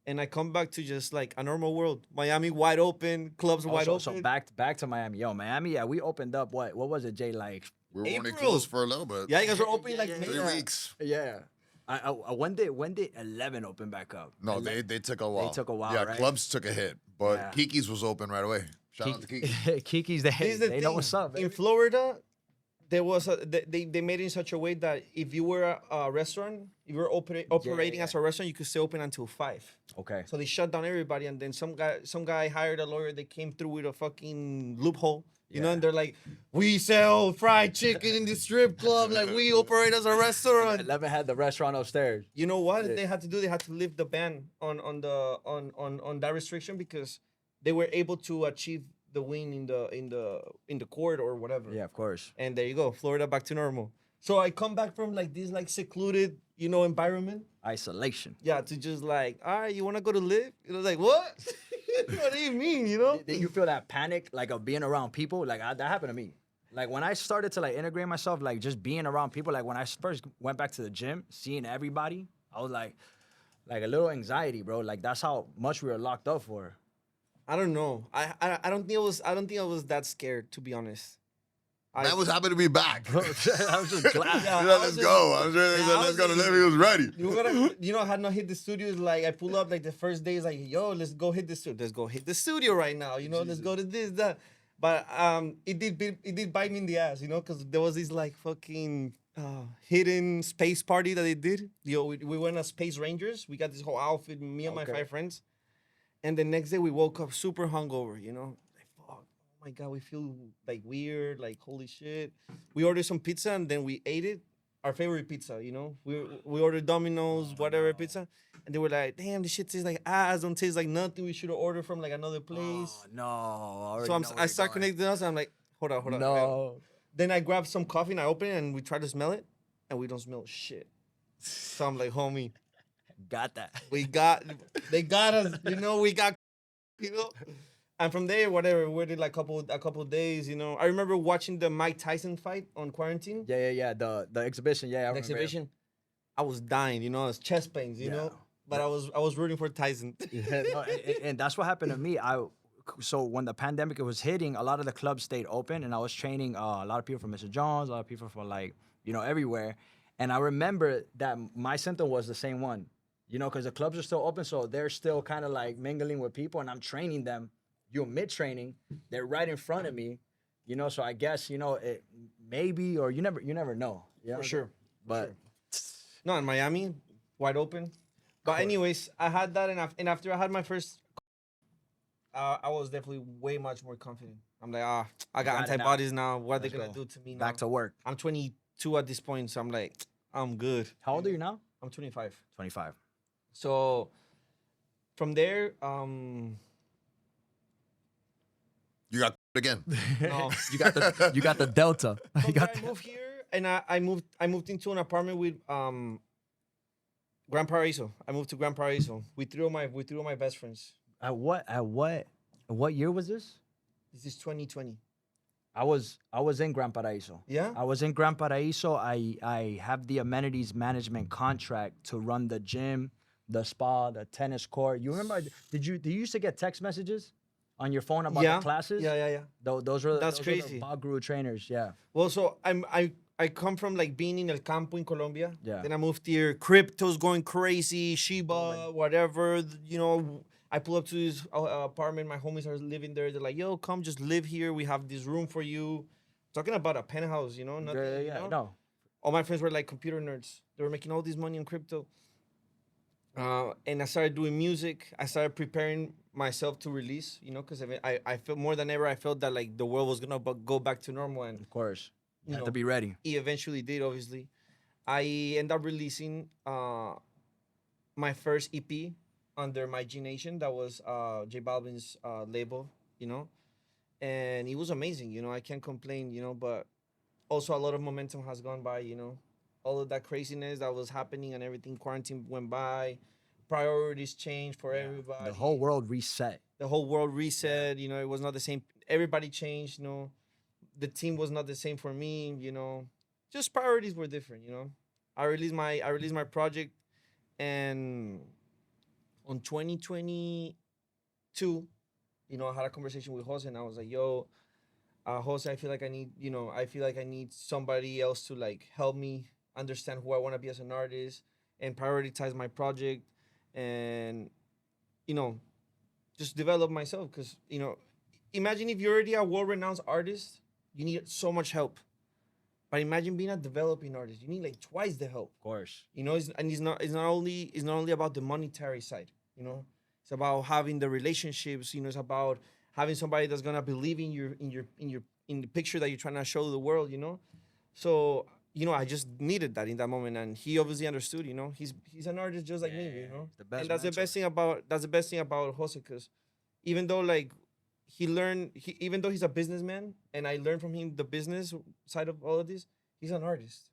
and I come back to just like a normal world. Miami wide open, clubs wide open. So back to Miami. Yo, Miami, yeah, we opened up what was it, Jay? Like We were only April. closed for a little bit. Yeah, you guys were open like 3 weeks. yeah. When did 11 open back up? No, they took a while. took a while, Yeah, right? clubs took a hit, but Yeah. Kiki's was open right away. Shout out to Kiki. Kiki's Here's the they know thing. what's up. In Baby. Florida, there was they made it in such a way that if you were a restaurant, if you were operating Yeah. as a restaurant, you could stay open until 5. Okay. So they shut down everybody, and then some guy hired a lawyer. They came through with a fucking loophole, Yeah. and they're like, "We sell fried chicken in the strip club, like we operate as a restaurant." 11 had the restaurant upstairs. You know what they had to do? They had to lift the ban on that restriction because they were able to achieve the win in the court or whatever. Yeah, of course. And there you go, Florida back to normal. So I come back from like this like secluded, environment. Isolation. Yeah, to just like, all right, you wanna go to live? Like what? What do you mean? Did you feel that panic like of being around people? Like that happened to me. Like when I started to like integrate myself, like just being around people. Like when I first went back to the gym, seeing everybody, I was like a little anxiety, bro. Like that's how much we were locked up for. I don't know. I don't think I was that scared, to be honest. Matt was happy to be back. I was just glad. Yeah, He I said, let's was go. I'm sure he yeah, said, I let's was go to just- live. He was ready. I had not hit the studio. It's like I pull up like the first day is like, yo, let's go hit the studio. Let's go hit the studio right now. Let's go to this, that. But it did bite me in the ass, because there was this like fucking hidden space party that they did. We went as Space Rangers. We got this whole outfit, me and my Okay. 5 friends. And the next day we woke up super hungover, Like, fuck, oh my God, we feel like weird, like holy shit. We ordered some pizza and then we ate it. Our favorite pizza, We ordered Domino's, whatever pizza. And they were like, damn, this shit tastes like ass, don't taste like nothing. We should have ordered from like another place. Oh, no. I already So know where I you're start going. connecting us and I'm like, hold on. No. Then I grabbed some coffee and I open it and we try to smell it and we don't smell shit. So I'm like, homie, Got that. they got us, we got, and from there, whatever, we did like a couple days, I remember watching the Mike Tyson fight on quarantine, Yeah. The exhibition. Yeah, I the remember. exhibition. I was dying, it was chest pains, Yeah. but I was rooting for Tyson. Yeah, no, and that's what happened to me. So when the pandemic was hitting, a lot of the clubs stayed open, and I was training a lot of people from Mr. John's, a lot of people from like everywhere. And I remember that my symptom was the same one, because the clubs are still open, so they're still kind of like mingling with people, and I'm training them. Mid training, they're right in front of me, So I guess it maybe or you never know. Yeah, For sure. But No, in Miami, wide open. But anyways, I had that, and after I had my first, I was definitely way much more confident. I'm like, I got got it now. antibodies now. What are they Let's gonna go. do to me now? back to work. I'm 22 at this point, so I'm like, I'm good. How old are you now? I'm 25. 25. So from there, You got again. no. You got the Delta. From You there, got I moved here, and I moved into an apartment with Gran Paraiso. I moved to Gran Paraiso with three of my best friends. What year was this? This is 2020. I was in Gran Paraiso. Yeah? I was in Gran Paraiso. I have the amenities management contract to run the gym, the spa, the tennis court. You remember? Did you used to get text messages on your phone about Yeah. the classes? Yeah. Those were That's those were the crazy. Bob Guru trainers. Yeah. Well, so I come from like being in El Campo in Colombia. Yeah. Then I moved here. Crypto's going crazy. Shiba, whatever. You know, I pull up to this apartment. My homies are living there. They're like, "Yo, come, just live here. We have this room for you." Talking about a penthouse, you know, nothing. Yeah. You Yeah. know? No. All my friends were like computer nerds. They were making all this money on crypto. And I started doing music. I started preparing myself to release, you know, because I felt more than ever. I felt that like the world was gonna go back to normal, and Of course. You you have know, to be ready. he eventually did. Obviously, I end up releasing my first EP under my G Nation. That was J Balvin's label, you know, and it was amazing. You know, I can't complain. You know, but also a lot of momentum has gone by. You know, all of that craziness that was happening and everything. Quarantine went by. Priorities changed for everybody. The whole world reset. The whole world reset. You know, it was not the same. Everybody changed. You know, the team was not the same for me. You know, just priorities were different. You know, I released my project, and on 2022, you know, I had a conversation with Jose, and I was like, "Yo, Jose, I feel like I feel like I need somebody else to like help me understand who I want to be as an artist and prioritize my project, and you know, just develop myself. Because you know, imagine if you're already a world-renowned artist, you need so much help. But imagine being a developing artist, you need like twice the help. Of course. You know, it's not only about the monetary side. You know, it's about having the relationships. You know, it's about having somebody that's gonna believe in the picture that you're trying to show the world. You know, so you know, I just needed that in that moment, and he obviously understood. You know, he's an artist just like me. You know, the best and that's the mentor. best thing about Jose, because even though like even though he's a businessman and I learned from him the business side of all of this, he's an artist.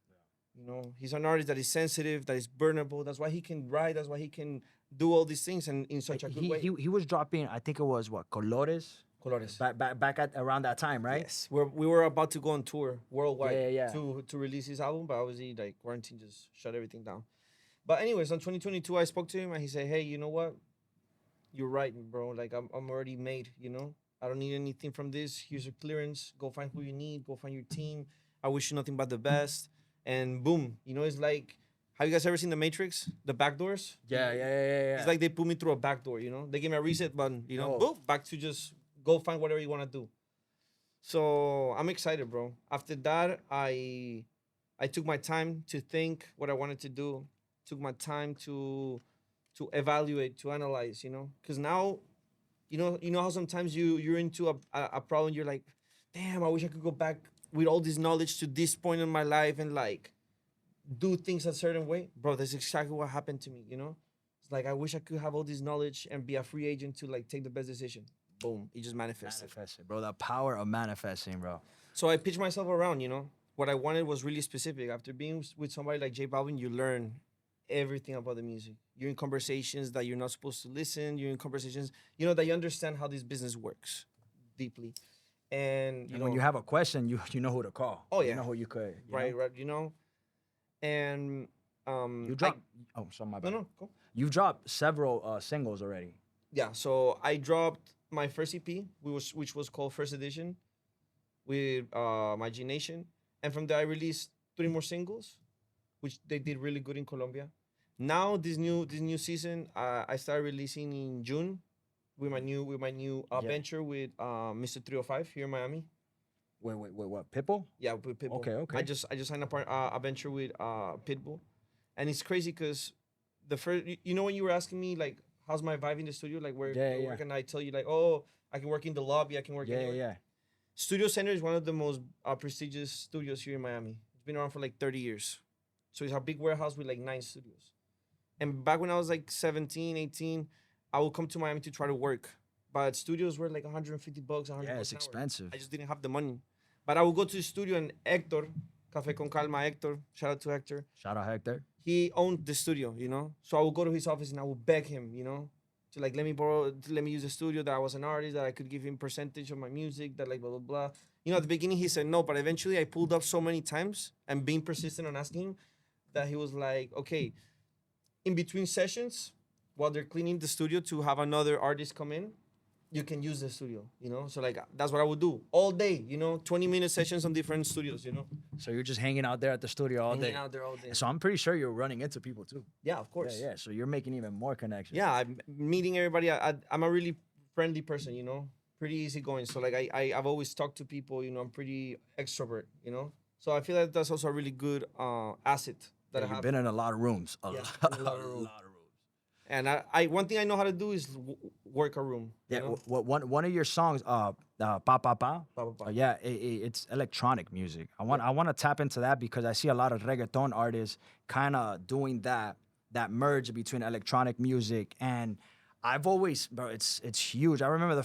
You know, he's an artist that is sensitive, that is burnable. That's why he can write. That's why he can do all these things and in such a good way. He was dropping. I think it was what Colores. Colores. Back at around that time, right? Yes, we were about to go on tour worldwide Yeah. to release his album, but obviously like quarantine just shut everything down. But anyways, on 2022, I spoke to him and he said, "Hey, you know what? You're right, bro. Like I'm already made. You know, I don't need anything from this. Here's your clearance. Go find who you need. Go find your team. I wish you nothing but the best." And boom, you know, it's like, have you guys ever seen The Matrix? The back doors? Yeah. It's like they put me through a back door, you know? They gave me a reset button, you know? Oh. Boom, back to just go find whatever you want to do. So I'm excited, bro. After that, I took my time to think what I wanted to do. Took my time to evaluate, to analyze, you know? Because now, you know how sometimes you're into a problem, you're like, damn, I wish I could go back with all this knowledge to this point in my life and like do things a certain way. Bro, that's exactly what happened to me, you know? It's like I wish I could have all this knowledge and be a free agent to like take the best decision. Boom, it just manifested. Manifesting, bro. The power of manifesting, bro. So I pitched myself around, you know? What I wanted was really specific. After being with somebody like J Balvin, you learn everything about the music. You're in conversations that you're not supposed to listen. You're in conversations, you know, that you understand how this business works deeply. And you know, When you have a question, you know who to call. Oh, You yeah. know who you could. right, you know, and You dropped. Oh, sorry, my bad. no, go. You've dropped several singles already. Yeah, so I dropped my first EP, which was called First Edition, with my G Nation, and from there I released 3 more singles, which they did really good in Colombia. Now this new season, I started releasing in June with my new venture with Mr. 305 here in Miami. Wait, what? Pitbull? Yeah, with Pitbull. Okay. I just signed a venture with Pitbull, and it's crazy because the first, you know, when you were asking me like, how's my vibe in the studio, like where can I tell you like, oh, I can work in the lobby, I can work anywhere. Yeah. Studio Center is one of the most prestigious studios here in Miami. It's been around for like 30 years, so it's a big warehouse with like 9 studios. And back when I was like 17, 18, I would come to Miami to try to work, but studios were like $150, $100. Yeah, it's an hour. expensive. I just didn't have the money. But I would go to the studio and Hector, Café con Calma, Hector, shout out to Hector. Shout out Hector. he owned the studio, you know. So I would go to his office and I would beg him, you know, to like let me use the studio. That I was an artist, that I could give him percentage of my music, that like blah blah blah. You know, at the beginning he said no, but eventually I pulled up so many times and being persistent on asking him that he was like, okay, in between sessions, while they're cleaning the studio to have another artist come in, you can use the studio, you know. So like that's what I would do all day, you know, 20-minute sessions on different studios, you know, So you're just hanging out there at the studio all hanging day. out there all day. So I'm pretty sure you're running into people too. Yeah, of course. Yeah. So you're making even more connections. Yeah, I'm meeting everybody. I'm a really friendly person, you know, pretty easygoing. So like I've always talked to people, you know, I'm pretty extrovert, you know. So I feel like that's also a really good asset that I You've have. been in a lot of rooms. A Yeah, lot, in a lot of rooms. lot of rooms. And I one thing I know how to do is work a room. You Yeah. know? One of your songs, Pa Pa Pa. Pa, pa, pa. Yeah, it's electronic music. I want to tap into that because I see a lot of reggaeton artists kind of doing that merge between electronic music and I've always, bro, it's huge. I remember the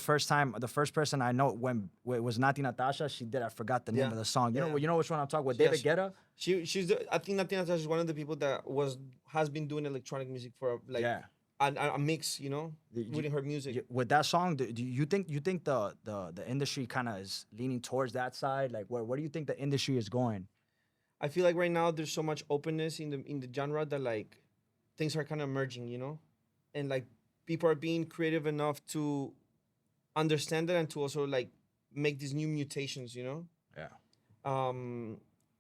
first person I know when it was Nati Natasha, she did. I forgot the name Yeah. of the song. Yeah. You know which one I'm talking about? Yeah, David Guetta. I think Latina Touch is one of the people that has been doing electronic music for like Yeah. a mix, you know, You- with her music. With that song, do you think the industry kind of is leaning towards that side? Like, where do you think the industry is going? I feel like right now there's so much openness in the genre that like things are kind of merging, you know, and like people are being creative enough to understand it and to also like make these new mutations, you know. Yeah.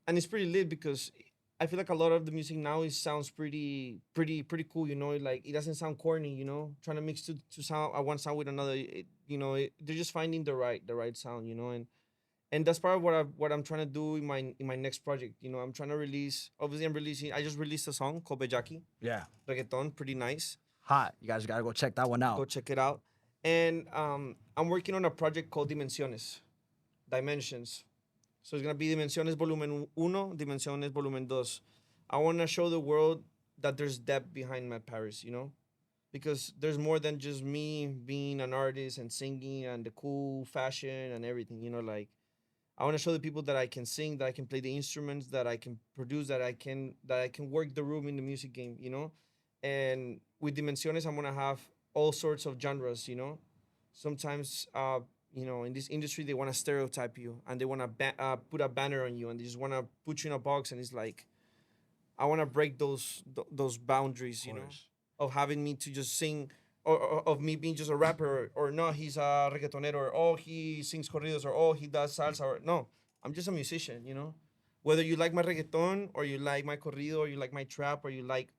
And it's pretty lit because I feel like a lot of the music now sounds pretty cool, you know. Like it doesn't sound corny, you know. Trying to mix to sound one sound with another, they're just finding the right sound, you know. And that's part of what I'm trying to do in my next project. You know, I'm trying to release. Obviously, I just released a song called Bejaki, Yeah. reggaeton, pretty nice. Hot. You guys gotta go check that one Go out. check it out. And I'm working on a project called Dimensions. So it's gonna be Dimensiones Volumen Uno, Dimensiones Volumen Dos. I want to show the world that there's depth behind Matt Paris, you know, because there's more than just me being an artist and singing and the cool fashion and everything, you know. Like I want to show the people that I can sing, that I can play the instruments, that I can produce, that I can work the room in the music game, you know. And with Dimensiones, I'm gonna have all sorts of genres, you know. Sometimes, you know, in this industry, they want to stereotype you and they want to put a banner on you and they just want to put you in a box. And it's like, I want to break those boundaries, you know, of having me to just sing or of me being just a rapper or no, he's a reggaetonero or oh, he sings corridos or oh, he does salsa or no, I'm just a musician, you know. Whether you like my reggaeton or you like my corrido or you like my trap or you like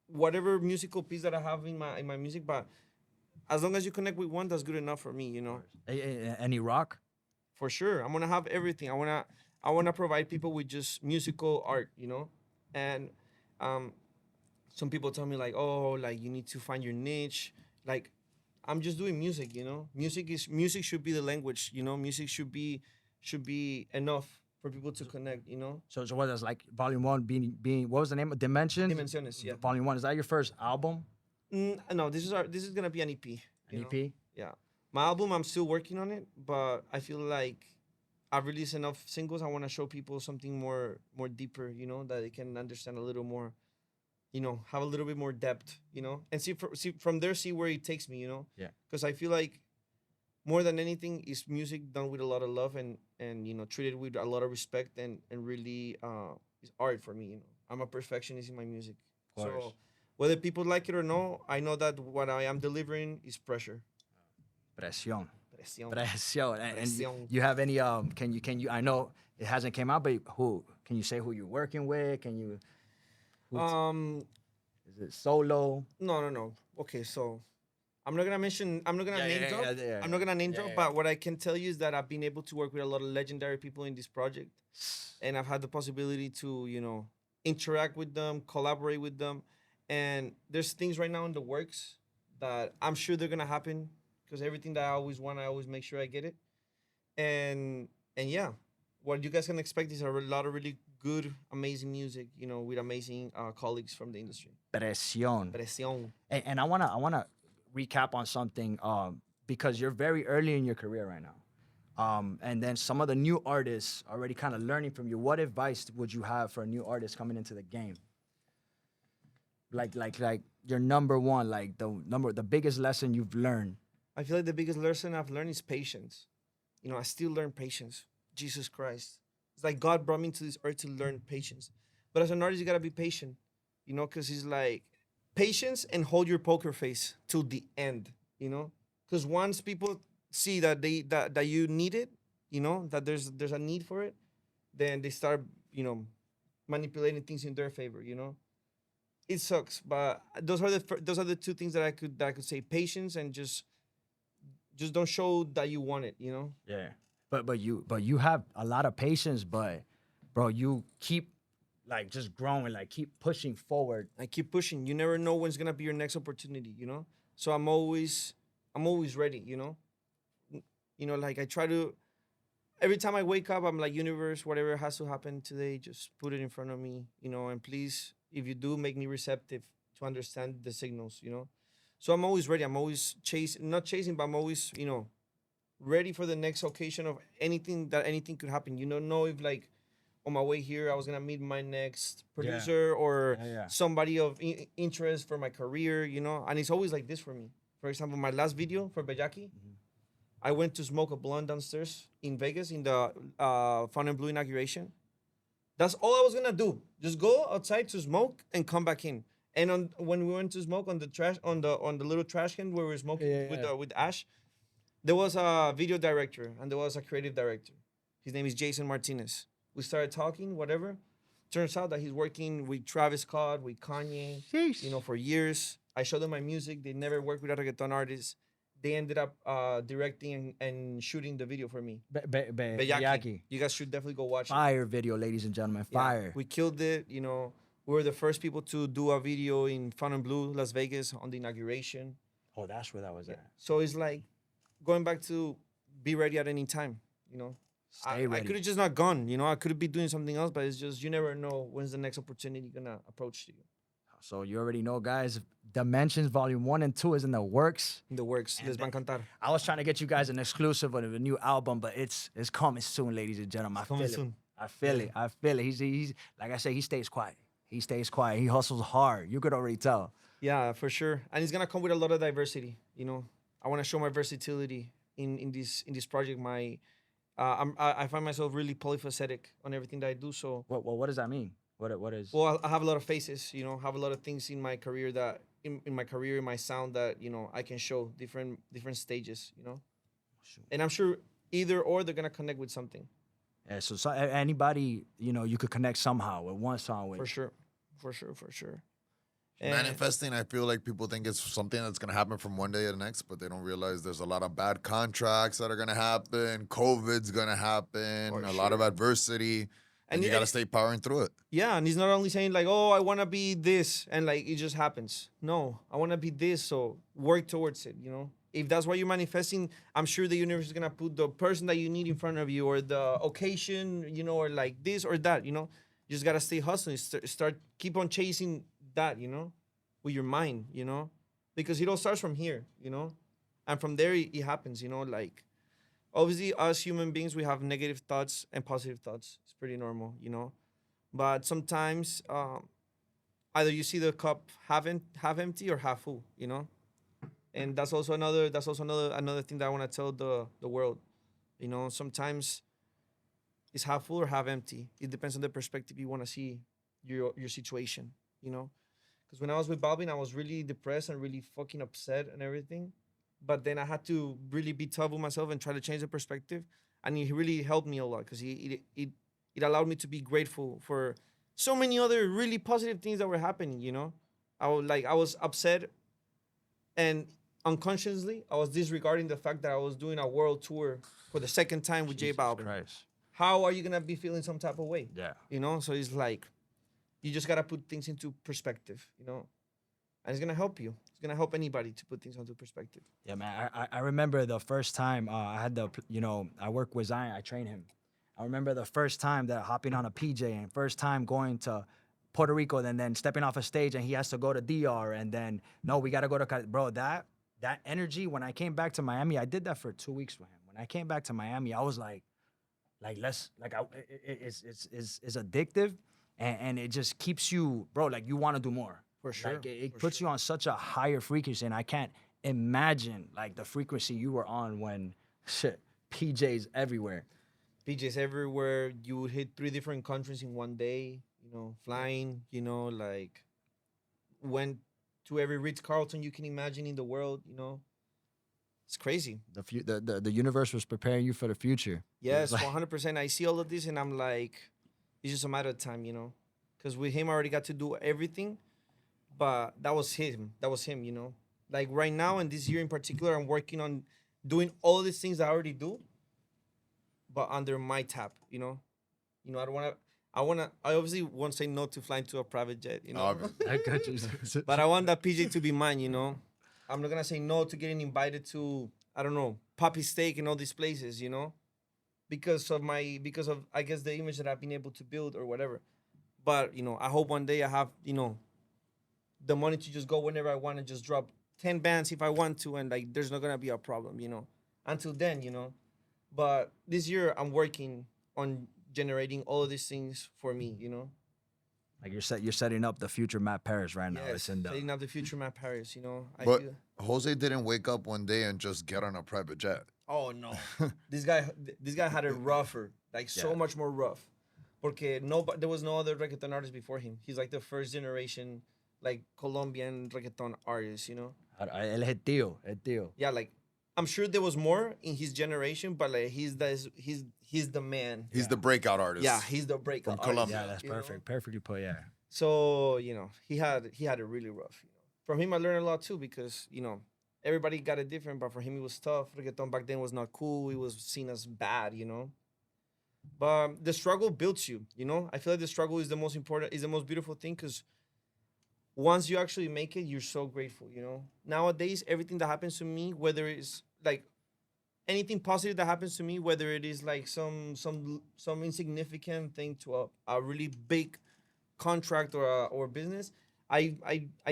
whatever musical piece that I have in my music, but as long as you connect with one, that's good enough for me, you know. Any rock? For sure, I'm gonna have everything. I wanna provide people with just musical art, you know, and some people tell me like, oh, like you need to find your niche. Like, I'm just doing music, you know. Music should be the language, you know. Music should be enough for people to connect, you know. So what is like Volume 1 being what was the name of Dimensions? Dimensiones, yeah. Volume 1, is that your first album? No, this is gonna be an EP. An EP? Yeah, my album I'm still working on it, but I feel like I've released enough singles. I want to show people something more deeper, you know, that they can understand a little more, you know, have a little bit more depth, you know, and see from there see where it takes me, you know. Yeah. Because I feel like more than anything is music done with a lot of love and you know treated with a lot of respect and really is art for me, you know. I'm a perfectionist in my music, Of course. so whether people like it or no, I know that what I am delivering is pressure. Presión. Presión. Presión. And Presión. you have any can you I know it hasn't came out, but who can you say who you're working with? Can you is it solo? No. Okay, so I'm not gonna name drop. Yeah. I'm not gonna name Yeah, drop, yeah. but what I can tell you is that I've been able to work with a lot of legendary people in this project, and I've had the possibility to, you know, interact with them, collaborate with them, and there's things right now in the works that I'm sure they're gonna happen because everything that I always want, I always make sure I get it, and yeah, what you guys can expect is a lot of really good, amazing music, you know, with amazing colleagues from the industry. Presión. Presión. And I wanna recap on something because you're very early in your career right now. And then some of the new artists already kind of learning from you. What advice would you have for a new artist coming into the game? Like your number one, like the biggest lesson you've learned. I feel like the biggest lesson I've learned is patience. You know, I still learn patience. Jesus Christ. It's like God brought me to this earth to learn patience. But as an artist, you gotta be patient, you know, because he's like, patience and hold your poker face till the end, you know? Because once people see that you need it, you know, that there's a need for it, then they start, you know, manipulating things in their favor, you know? It sucks, but those are the two things that I could say: patience and just don't show that you want it, you know? Yeah. But you have a lot of patience, but bro, you keep like just growing, like keep pushing forward. I keep pushing. You never know when's gonna be your next opportunity, you know? So I'm always ready, you know? You know, like I try to every time I wake up, I'm like, universe, whatever has to happen today, just put it in front of me, you know, and please, if you do, make me receptive to understand the signals, you know? So I'm always ready. I'm always chasing, not chasing, but I'm always, you know, ready for the next occasion of anything could happen. You don't know if like on my way here I was gonna meet my next producer or Yeah. somebody of interest for my career, you know. And it's always like this for me. For example, my last video for Bejaki, I went to smoke a blunt downstairs in Vegas in the Fun and Blue inauguration. That's all I was gonna do. Just go outside to smoke and come back in. And when we went to smoke on the trash on the little trash can where we were smoking with ash, there was a video director and there was a creative director. His name is Jason Martinez. We started talking, whatever. Turns out that he's working with Travis Scott, with Kanye, you know, for years. I showed them my music. They never worked with a reggaeton artist. They ended up directing and shooting the video for me. Beyaki. Yaki. You guys should definitely go watch it. Fire video, ladies and gentlemen. Yeah, Fire. we killed it. You know, we were the first people to do a video in Fun and Blue, Las Vegas, on the inauguration. Oh, that's where that was at. So it's like going back to be ready at any time. You know, Stay I ready. could have just not gone. You know, I could be doing something else, but it's just you never know when's the next opportunity gonna approach to you. So you already know, guys. Dimensions Volume 1 and 2 is in the works. In the works, les va a encantar. I was trying to get you guys an exclusive of a new album, but it's coming soon, ladies and gentlemen. I coming feel soon. it. I feel it. I feel it. He's like I say, he stays quiet. He stays quiet. He hustles hard. You could already tell. Yeah, for sure. And it's gonna come with a lot of diversity. You know, I want to show my versatility in this project. I find myself really polyphacetic on everything that I do. So What does that mean? What is? well, I have a lot of faces. You know, have a lot of things in my career in my sound that you know I can show different stages. You know, and I'm sure either or they're gonna connect with something. Yeah, so anybody, you know, you could connect somehow with one song with. For sure. Manifesting, I feel like people think it's something that's gonna happen from one day to the next, but they don't realize there's a lot of bad contracts that are gonna happen. COVID's gonna happen. For A lot of adversity, and you gotta stay powering through it. Yeah, and he's not only saying like, "Oh, I want to be this," and like it just happens. No, I want to be this, so work towards it. You know, if that's what you're manifesting, I'm sure the universe is gonna put the person that you need in front of you, or the occasion, you know, or like this or that. You know, you just gotta stay hustling. Start keep on chasing that. You know, with your mind. You know, because it all starts from here. You know, and from there it happens. You know, like obviously us human beings we have negative thoughts and positive thoughts. It's pretty normal. You know. But sometimes either you see the cup half empty or half full, you know, and that's also another thing that I want to tell the world, you know. Sometimes it's half full or half empty. It depends on the perspective you want to see your situation, you know. Because when I was with Balvin, I was really depressed and really fucking upset and everything, but then I had to really be tough with myself and try to change the perspective, and it really helped me a lot because it allowed me to be grateful for so many other really positive things that were happening, you know? I was upset and unconsciously I was disregarding the fact that I was doing a world tour for the second time with J Balvin. Christ. How are you gonna be feeling some type of way? Yeah. You know? So it's like you just gotta put things into perspective, you know? And it's gonna help you. It's gonna help anybody to put things into perspective. Yeah, man. I remember the first time I had I work with Zion. I train him. I remember the first time that hopping on a PJ and first time going to Puerto Rico and then stepping off a stage and he has to go to DR and then, no, we got to go to, bro, that energy, when I came back to Miami, I did that for 2 weeks with him. When I came back to Miami, I was it's addictive and it just keeps you, bro, like you want to do more. For sure. Like it for puts sure. you on such a higher frequency, and I can't imagine like the frequency you were on when shit PJs everywhere. PJs everywhere. You would hit 3 different countries in one day. Flying. Like went to every Ritz Carlton you can imagine in the world. It's crazy. The universe was preparing you for the future. It was Yes, like, 100%. I see all of this and I'm like, it's just a matter of time. Because with him, I already got to do everything, but that was him. That was him. Like right now and this year in particular, I'm working on doing all these things I already do, but under my tap. I don't want to. I obviously won't say no to flying to a private jet. Obviously. I got you. But I want that PJ to be mine. I'm not gonna say no to getting invited to, I don't know, Poppy Steak and all these places. Because of I guess the image that I've been able to build or whatever. But I hope one day I have the money to just go whenever I want and just drop 10 bands if I want to, and like there's not gonna be a problem. Until then. But this year I'm working on generating all of these things for me. Like you're setting up the future Matt Paris right now. Yes, It's in the setting up the future Matt Paris. I But feel. Jose didn't wake up one day and just get on a private jet. Oh no, this guy had it rougher, like so Yeah. much more rough. Porque there was no other reggaeton artist before him. He's like the first generation, like Colombian reggaeton artist. él es el tío. Yeah, like I'm sure there was more in his generation, but like he's the man. He's the breakout artist. Yeah, he's the breakout From artist, Colombia. Yeah, that's you know? perfect. Perfectly put. Yeah. So he had it really rough. From him I learned a lot too because everybody got it different, but for him it was tough. Reggaeton back then was not cool. It was seen as bad. But the struggle builds you. I feel like the struggle is the most important, is the most beautiful thing because once you actually make it, you're so grateful. Nowadays, everything that happens to me, whether it's like anything positive that happens to me, whether it is like some insignificant thing to a really big contract or business, I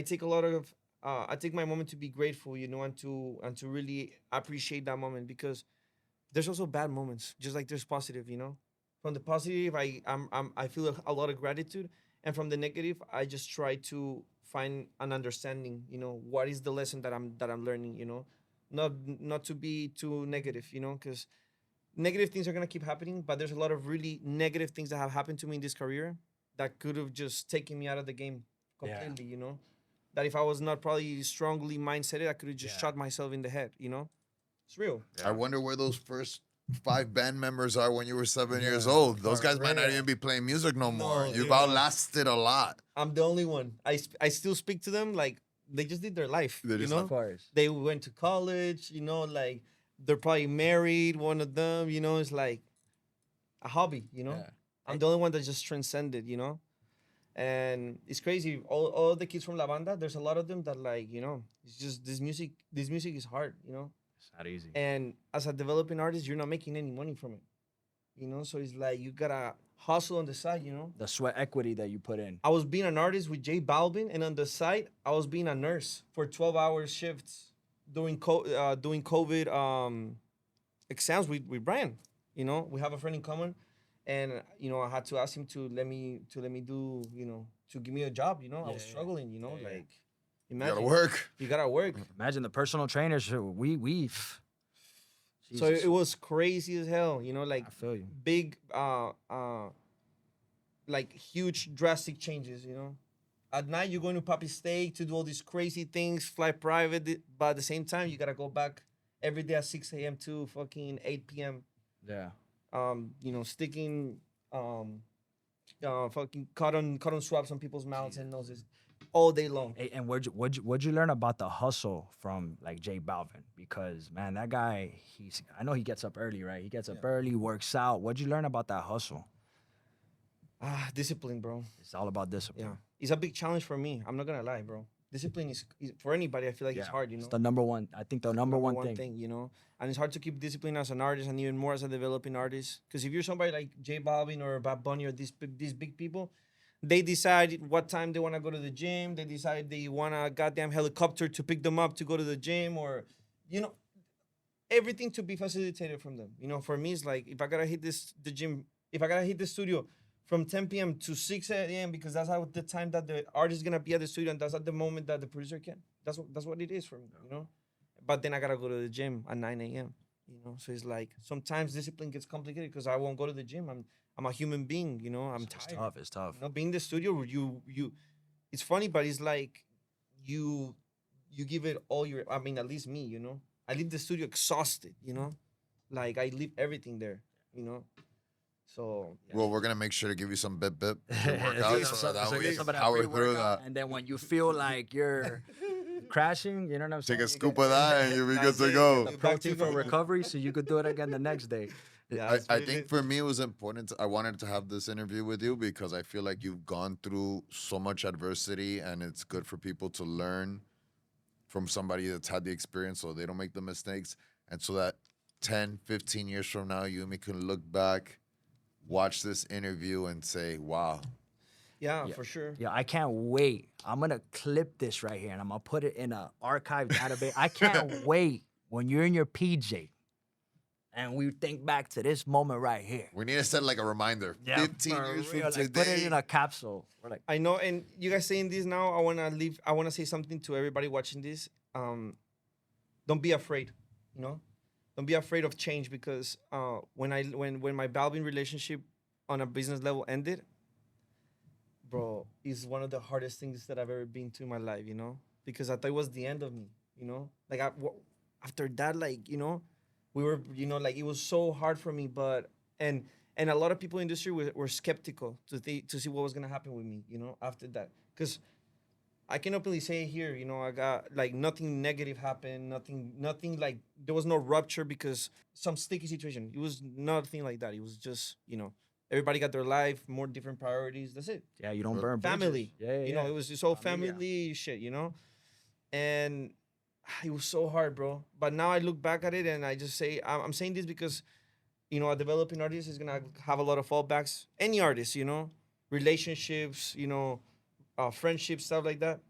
take a lot of I take my moment to be grateful, and to really appreciate that moment because there's also bad moments, just like there's positive. From the positive, I feel a lot of gratitude, and from the negative, I just try to find an understanding. What is the lesson that I'm learning? Not to be too negative. Because negative things are gonna keep happening, but there's a lot of really negative things that have happened to me in this career that could have just taken me out of the game Yeah. completely. That if I was not probably strongly mindseted, I could have just Yeah. shot myself in the head. It's real. I wonder where those first 5 band members are when you were 7 years Yeah. old. Those For guys might not real. even be playing music no more. No, You've yeah. outlasted a lot. I'm the only one. I still speak to them like they just did their life. They just Of course. They went to college. Like they're probably married. One of them. It's like a hobby. Yeah. I'm the only one that just transcended. And it's crazy. All the kids from La Banda, there's a lot of them that like it's just this music. This music is hard. It's not easy. And as a developing artist, you're not making any money from it. So it's like you gotta hustle on the side. The sweat equity that you put in. I was being an artist with J Balvin, and on the side, I was being a nurse for 12-hour shifts doing COVID exams with Brian. We have a friend in common, and I had to ask him to let me do to give me a job. I was struggling. Like You imagine gotta work. you gotta work. Imagine the personal trainers. We. So Jesus. it was crazy as hell. Like I feel you. big like huge drastic changes. At night you're going to Papi Steak to do all these crazy things, fly private, but at the same time you gotta go back every day at 6 a.m. to fucking 8 p.m. Yeah. Sticking fucking cotton swabs on people's mouths and noses all day long. Hey, and what'd you learn about the hustle from like J Balvin? Because man, that guy, I know he gets up early, right? He gets up early, works out. What'd you learn about that hustle? Discipline, bro. It's all about discipline. Yeah, it's a big challenge for me. I'm not gonna lie, bro. Discipline is for anybody. I feel like it's hard. It's the number one. I think the number one thing. And it's hard to keep discipline as an artist and even more as a developing artist. Because if you're somebody like J Balvin or Bad Bunny or these big people, they decide what time they want to go to the gym. They decide they want a goddamn helicopter to pick them up to go to the gym, or everything to be facilitated from them. For me, it's like if I gotta hit the gym, if I gotta hit the studio from 10 p.m. to 6 a.m. because that's how the time that the artist is gonna be at the studio, and that's at the moment that the producer can. That's what it is for me, you know. But then I gotta go to the gym at 9 a.m. You know, so it's like sometimes discipline gets complicated because I won't go to the gym. I'm a human being, you know. I'm It's tired. tough. It's tough. You know, being in the studio, you. It's funny, but it's like you you give it all your. I mean, at least me, you know. I leave the studio exhausted, you know, like I leave everything there, you know. So yeah. Well, we're gonna make sure to give you some bip bip to work Yeah, out, so- so that so we get some of that power pre-workout, through that. and then when you feel like you're crashing, you know what I'm saying? Take a You scoop get of that, and you'll be good That's to it. go. Get back protein to for normal. recovery, so you could do it again the next day. Yeah, I, that's I what it think is. for me it was important. I wanted to have this interview with you because I feel like you've gone through so much adversity, and it's good for people to learn from somebody that's had the experience so they don't make the mistakes. And so that 10, 15 years from now, you and me can look back, watch this interview, and say, wow. Yeah, Yeah. for sure. Yeah, I can't wait. I'm gonna clip this right here and I'm gonna put it in a archive database. I can't wait when you're in your PJ and we think back to this moment right here. We need to set like a reminder. 15 for years real, from like, put it today. in a capsule. We're like, I know, and you guys saying this now, I wanna leave. I wanna say something to everybody watching this. Don't be afraid. You know, don't be afraid of change because when my Balvin relationship on a business level ended, bro, is one of the hardest things that I've ever been to in my life. You know, because I thought it was the end of me. You know, like after that, like you know, we were, you know, like it was so hard for me, but and a lot of people in the industry were skeptical to see what was gonna happen with me, you know, after that, because I can openly say here, you know, I got like nothing negative happened, nothing like there was no rupture because some sticky situation. It was nothing like that. It was just, you know, everybody got their life, more different priorities. That's it. yeah, you don't burn bridges. Family. Yeah, You know, it was just all Familia. family shit, you know? And it was so hard, bro. But now I look back at it and I just say, I'm saying this because, you know, a developing artist is gonna have a lot of fallbacks. Any artist, you know, relationships, you know, friendships, stuff like that.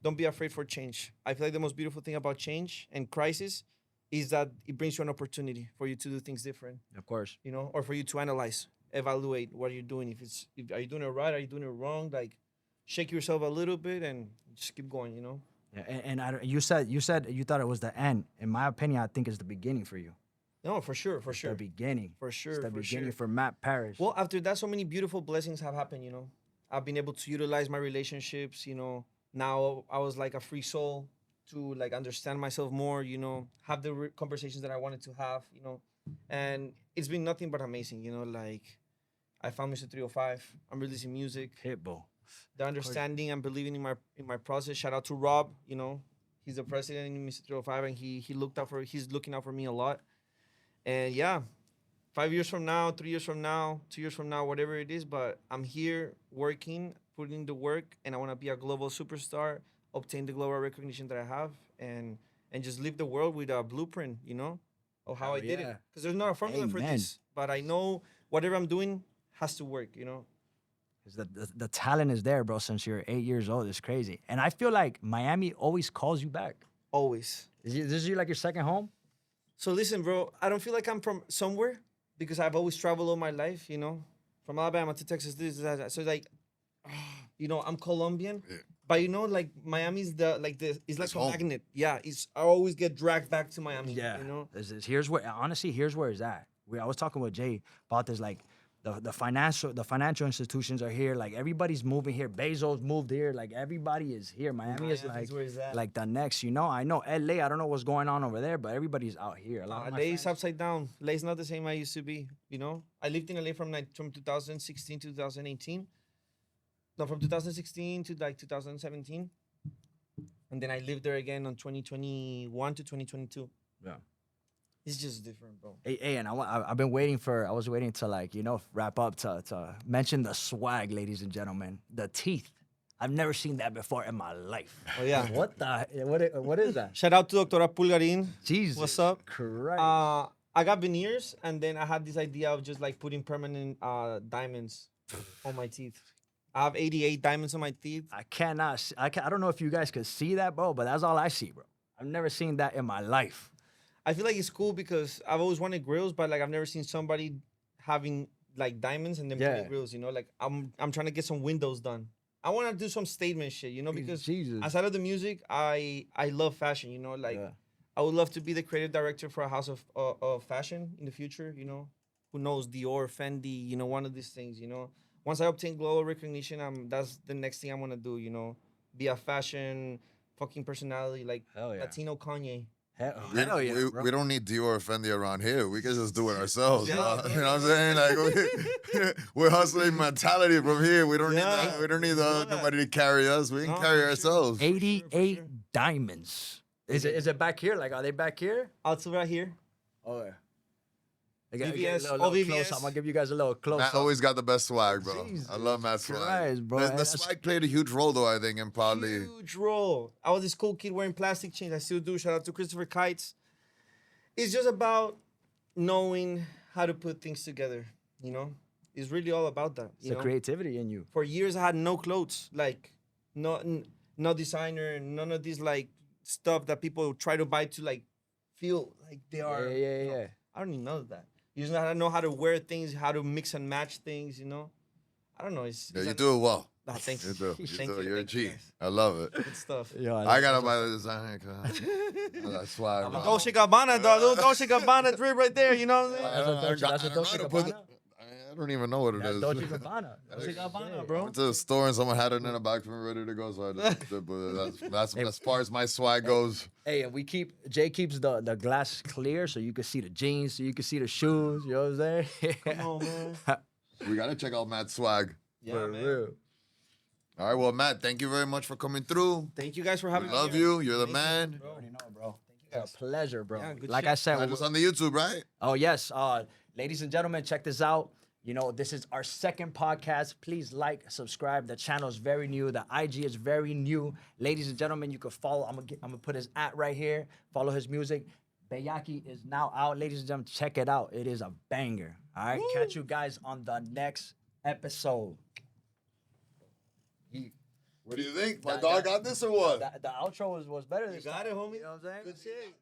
Don't be afraid for change. I feel like the most beautiful thing about change and crisis is that it brings you an opportunity for you to do things different, Of course. you know, or for you to analyze, evaluate what you're doing. If are you doing it right, are you doing it wrong? Like, shake yourself a little bit and just keep going, you know. Yeah, and you said you thought it was the end. In my opinion, I think it's the beginning for you. No, for sure, for It's sure, the beginning. for sure, It's the for beginning sure. for Matt Parrish. Well, after that, so many beautiful blessings have happened, you know. I've been able to utilize my relationships, you know. Now I was like a free soul to like understand myself more, you know, have the conversations that I wanted to have, you know. And it's been nothing but amazing, you know, like I found Mr. 305. I'm releasing music. Pitbull. The understanding and believing in my process. Shout out to Rob, you know. He's the president in Mr. 305 and he's looking out for me a lot. And yeah, 5 years from now, 3 years from now, 2 years from now, whatever it is, but I'm here working, putting in the work, and I want to be a global superstar, obtain the global recognition that I have, and just leave the world with a blueprint, you know, of how Hell I did it. yeah. Because there's not a formula for Amen. this, but I know whatever I'm doing has to work, you know. 'Cause the talent is there, bro, since you're 8 years old. It's crazy. And I feel like Miami always calls you back. Always. This is you like your second home? So listen, bro, I don't feel like I'm from somewhere because I've always traveled all my life, you know, from Alabama to Texas, this, that. So like, you know, I'm Colombian, Yeah. but you know, like Miami's it's like It's a home. magnet. Yeah, I always get dragged back to Miami. Yeah. You know, Here's where honestly, here's where it's at. I was talking with Jay about this, like the financial institutions are here. Like everybody's moving here. Bezos moved here. Like everybody is here. Miami is Miami's where it's at. like the next. You know, I know LA. I don't know what's going on over there, but everybody's out here. A lot of my LA's friends- upside down. LA's not the same I used to be. You know, I lived in LA from 2016 to 2018. No, from 2016 to like 2017, and then I lived there again on 2021 to 2022. Yeah. It's just different, bro. Hey, and I've been waiting I was waiting to like, you know, wrap up to mention the swag, ladies and gentlemen. The teeth. I've never seen that before in my life. Oh yeah. What is that? Shout out to Doctora Pulgarin. Jesus. What's up? Christ. I got veneers, and then I had this idea of just like putting permanent diamonds on my teeth. I have 88 diamonds on my teeth. I cannot. I don't know if you guys could see that, bro, but that's all I see, bro. I've never seen that in my life. I feel like it's cool because I've always wanted grills, but like I've never seen somebody having like diamonds and then Yeah. pretty grills. You know, like I'm trying to get some windows done. I want to do some statement shit. You know, because Jesus. aside of the music, I love fashion. You know, like Yeah. I would love to be the creative director for a house of fashion in the future. You know, who knows, Dior, Fendi. You know, one of these things. You know, once I obtain global recognition, that's the next thing I want to do. You know, be a fashion fucking personality like Hell yeah. Latino Kanye. Hell yeah, bro. We don't need Dior or Fendi around here. We can just do it ourselves. Yeah, bro. bro. You know what I'm saying? Like we're hustling mentality from here. We don't need Yeah. that. We don't need know that. nobody to carry us. We can No, carry for sure. ourselves. 88 sure. diamonds. Is it back here? Like, are they back here? Out right here. Oh, yeah. VVS, A little VVS. close. I'm gonna give you guys a little close. Matt always got the best swag, bro. Jesus I love Matt's swag. Christ, bro. The That's- swag played a huge role, though, I think, in probably. Huge role. I was this cool kid wearing plastic chains. I still do. Shout out to Christopher Kites. It's just about knowing how to put things together. You know, it's really all about that. It's You the know, creativity in you. for years I had no clothes, like no designer, none of these like stuff that people try to buy to like feel like they are. Yeah. I don't even know that. You just know how to wear things, how to mix and match things. You know, I don't know. It's Yeah, you do it well. Ah, thank You you. do. You Thank do. you, You're a thank you, G. guys. I love it. Good stuff. Yo, I gotta buy the designer. That swag. I'm bro. a Dolce Gabbana, dog. Little Dolce Gabbana drip right there. You know what I'm I saying? don't- I That's a don't know Dolce how to put Gabbana? the- I don't even know what it That's is. Dolce Gabbana. Dolce Gabbana, I bro. went to the store and someone had it in the back for me ready to go, so I just but that's as far as my swag goes. Hey, and Jay keeps the glass clear so you can see the jeans, so you can see the shoes. You know what I'm saying? Come on, man. We gotta check out Matt's swag. Yeah, For man. real. All right, well, Matt, thank you very much for coming through. Thank you guys for We having me. love here. you. You're the Thank man. you, bro. Already know, bro. Thank you It's guys. a pleasure, bro. Yeah, good Like shit. I said, Find us on the YouTube, right? oh yes, ladies and gentlemen, check this out. You know, this is our second podcast. Please like, subscribe. The channel is very new. The IG is very new. Ladies and gentlemen, you can follow. I'm gonna put his @ right here. Follow his music. Bayaki is now out. Ladies and gentlemen, check it out. It is a banger. All right, catch you guys on the next episode. What do you think? My That- dog that- got this or what? The outro was better You this got time. it, homie. You know what I'm saying? Good shit.